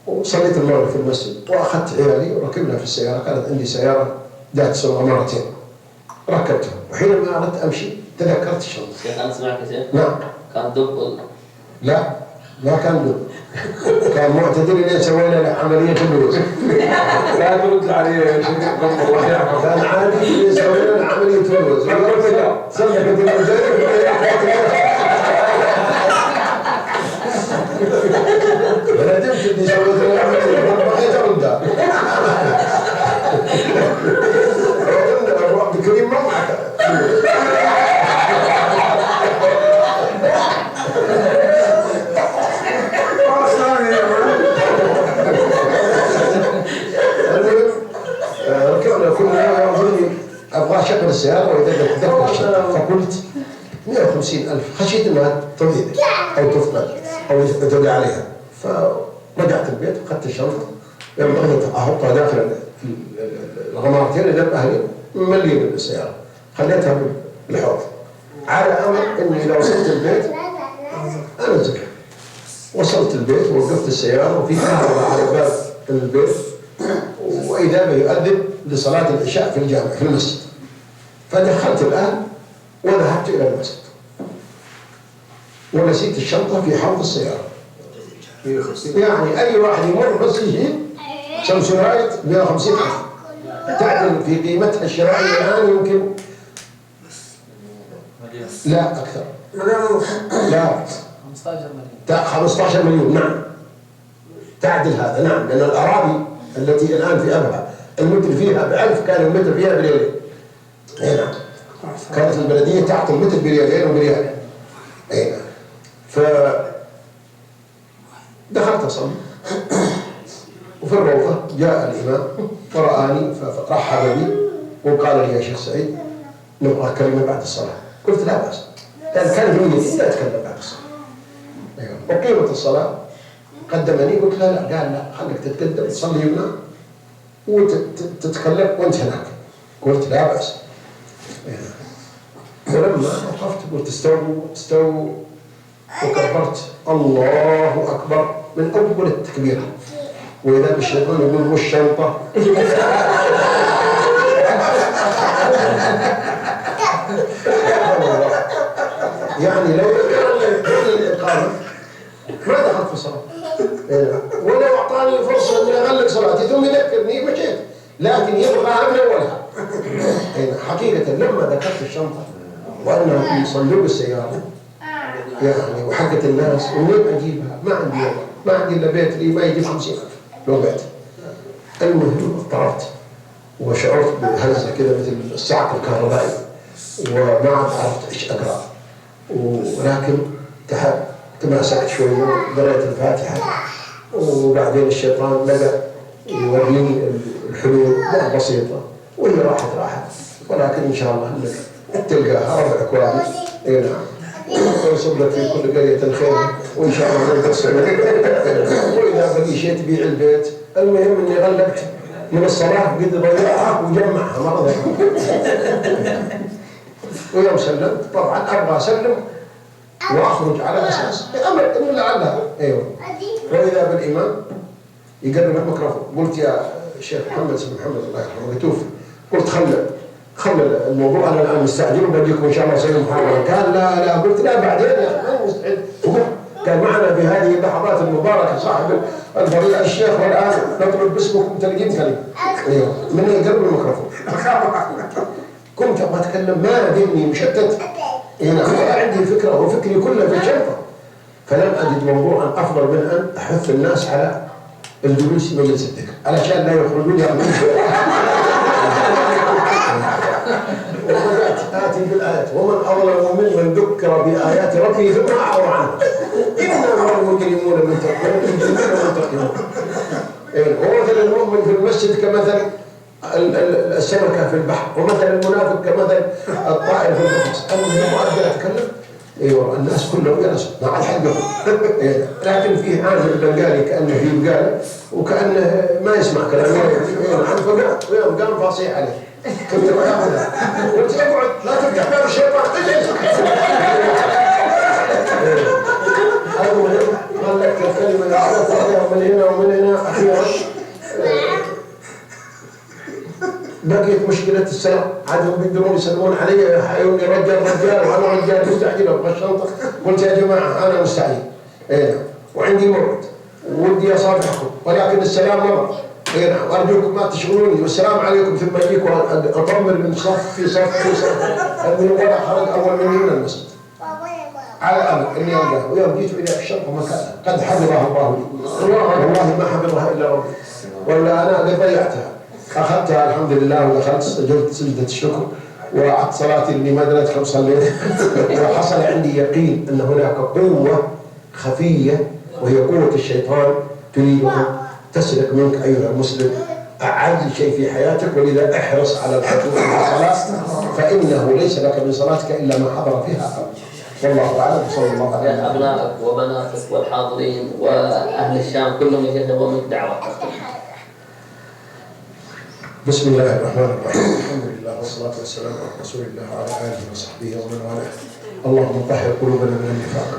وصليت المغرب في المسجد وأخذت عيالي وركبنا في السيارة. كانت عندي سيارة ذات سرعة مرتين، ركبتها وحينما أردت أمشي تذكرت الشنطة. شيخ أنا سمعك يا شيخ؟ نعم. كان دب؟ لا ما كان دب، كان معتدل اللي سوينا له عملية اللوز. لا ترد عليه يا شيخ الله يعافيك. كان عادي اللي سوينا له عملية اللوز. سلكت الوزير وندمت اني سويت له عملية، بقيت أرد. أبو عبد الكريم ما معك. ركبنا كلنا يعطوني ابغى اشغل السياره واذا تذكر الشنطه، فقلت 150,000 خشيت انها تضيع او تفقد او تدعي عليها، فرجعت البيت واخذت الشنطه يوم اخذت احطها داخل الغمارتين اللي جنب اهلي مليين بالسياره، خليتها بالحوض على امل اني اذا وصلت البيت انزل. وصلت البيت ووقفت السياره وفي كهرباء على باب البيت، وإذا به يؤذن لصلاة العشاء في الجامع في المسجد. فدخلت الآن وذهبت إلى المسجد ونسيت الشنطة في حوض السيارة. يعني أي واحد يمر بس يجيب سمسونايت 150,000 تعدل في قيمتها الشرائية الآن يمكن لا أكثر، لا 15 مليون. نعم تعدل هذا، نعم، لأن الأراضي التي الآن في أبها المتر فيها ب1000 كان المتر فيها بريالين. أي نعم. كانت البلدية تعطي المتر بريالين وبريال. أي نعم. فدخلت أصلي وفي الروضة جاء الإمام فرآني فرحب بي وقال لي يا شيخ سعيد نبغى كلمة بعد الصلاة. قلت لا بأس، كان في نيتي لا أتكلم بعد الصلاة. وقيمة الصلاة قدمني، قلت لا قال لا خليك تتقدم تصلي هنا وتتكلم وانت هناك. قلت لا بأس. ولما وقفت قلت استووا وكبرت الله أكبر من أول التكبير، وإذا بالشيطان يقول والشنطة. يعني لو كان الإقامة ما دخلت في الصلاة ولو أعطاني فرصة أني أغلق صلاتي ثم يذكرني مشيت، لكن يبغى من أولها. حقيقة لما ذكرت الشنطة وأنهم يصلوا بالسيارة يعني وحقت الناس ومين أجيبها؟ ما عندي والله، ما عندي إلا بيت لي ما يجيب 50,000 لو بيت. المهم اضطربت وشعرت بهزة كده مثل الصعق الكهربائي، وما عرفت ايش اقرا، ولكن تماسكت شوي وقريت الفاتحة، وبعدين الشيطان بدأ يوريني الحلول بسيطة، واللي راحت ولكن إن شاء الله إنك تلقاها ربع أكوابي. إي نعم. ويصب لك في كل قرية خير وإن شاء الله ما يقصر. وإذا بقي شيء تبيع البيت، المهم إني غلقت من الصلاة قد ضيعها وجمعها مرة. ويوم سلمت طبعا أبغى أسلم وأخرج على أساس أمر إن لعلها. أيوه. وإذا بالإمام يقرب الميكروفون، قلت يا شيخ محمد بن محمد الله يرحمه يتوفى، قلت خل الموضوع انا الان مستعجل وبجيكم ان شاء الله اسوي محاضره. قال لا قلت لا بعدين يا اخي مستعد. كان معنا بهذه اللحظات المباركه صاحب الفضيله الشيخ، والان نطلب باسمكم تلقين كلمه. ايوه من يقرب الميكروفون. كنت ابغى اتكلم ما ذهني مشتت هنا، عندي فكره وفكري كله في الشنطه، فلم اجد موضوعا افضل من ان احث الناس على الجلوس مجلس الذكر علشان لا يخرجون يعملون شيء. وبدأت آتي بالآيات ومن أظلم ممن ذكر بآيات ربه ثم أعرض عنها إنما المجرمون منتقمون. ومثل المؤمن في المسجد كمثل السمكة في البحر، ومثل المنافق كمثل الطائر في القفص. أنا ما أتكلم. ايوه الناس كلهم جلسوا مع الحق. لكن فيه عامل بنغالي كانه فيه بقاله وكانه ما يسمع كلامي. ويوم قام فاصيح عليه كنت باخذها قلت اقعد لا تفتح باب الشيطان اجلس. المهم غلقت الكلمه اللي عرفتها من هنا ومن هنا. اخيرا بقيت مشكلة السلام، عادهم بيقدرون يسلمون علي يحيوني رجال وانا رجال مستعجل ابغى الشنطة. قلت يا جماعة انا مستعجل وعندي موعد ودي اصافحكم، ولكن السلام مضى. وارجوكم ما تشغلوني والسلام عليكم، ثم اجيك واطمر من صف في صف من ولا حرج اول من المسجد على امل اني القاه. ويوم جيت الى الشنطة مكانها قد حفظها الله لي، والله ما حفظها الا ربي، ولا انا قد ضيعتها. أخذتها الحمد لله ودخلت سجلت سجدة الشكر وأعدت صلاتي اللي ما دريت كم صليت. وحصل عندي يقين أن هناك قوة خفية وهي قوة الشيطان تريد أن تسرق منك أيها المسلم أعز شيء في حياتك، ولذا احرص على الحضور في الصلاة فإنه ليس لك من صلاتك إلا ما حضر فيها. والله أعلم. صلى الله عليه وسلم. أبنائك وبناتك والحاضرين وأهل الشام كلهم يجهزون منك دعوة. بسم الله الرحمن الرحيم. الحمد لله والصلاة والسلام على رسول الله وعلى آله وصحبه ومن والاه. اللهم طهر قلوبنا من النفاق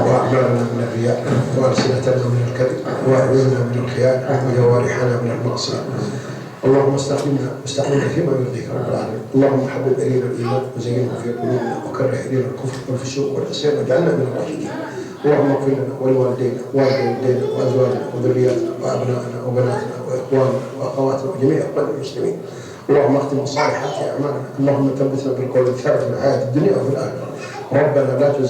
وأعمالنا من الرياء وألسنتنا من الكذب وأعيننا من الخيانة وجوارحنا من المعصية. اللهم استعملنا فيما يرضيك رب العالمين. اللهم حبب إلينا الإيمان وزينه في قلوبنا وكره إلينا الكفر والفسوق والعصيان واجعلنا من الراشدين. اللهم اغفر لنا ولوالدينا ووالدينا وازواجنا وذرياتنا وابنائنا وبناتنا واخواننا واخواتنا وجميع اخوان المسلمين. اللهم اختم الصالحات اعمالنا. اللهم ثبتنا بالقول الثابت في الحياه الدنيا وفي الاخره. ربنا لا تزغ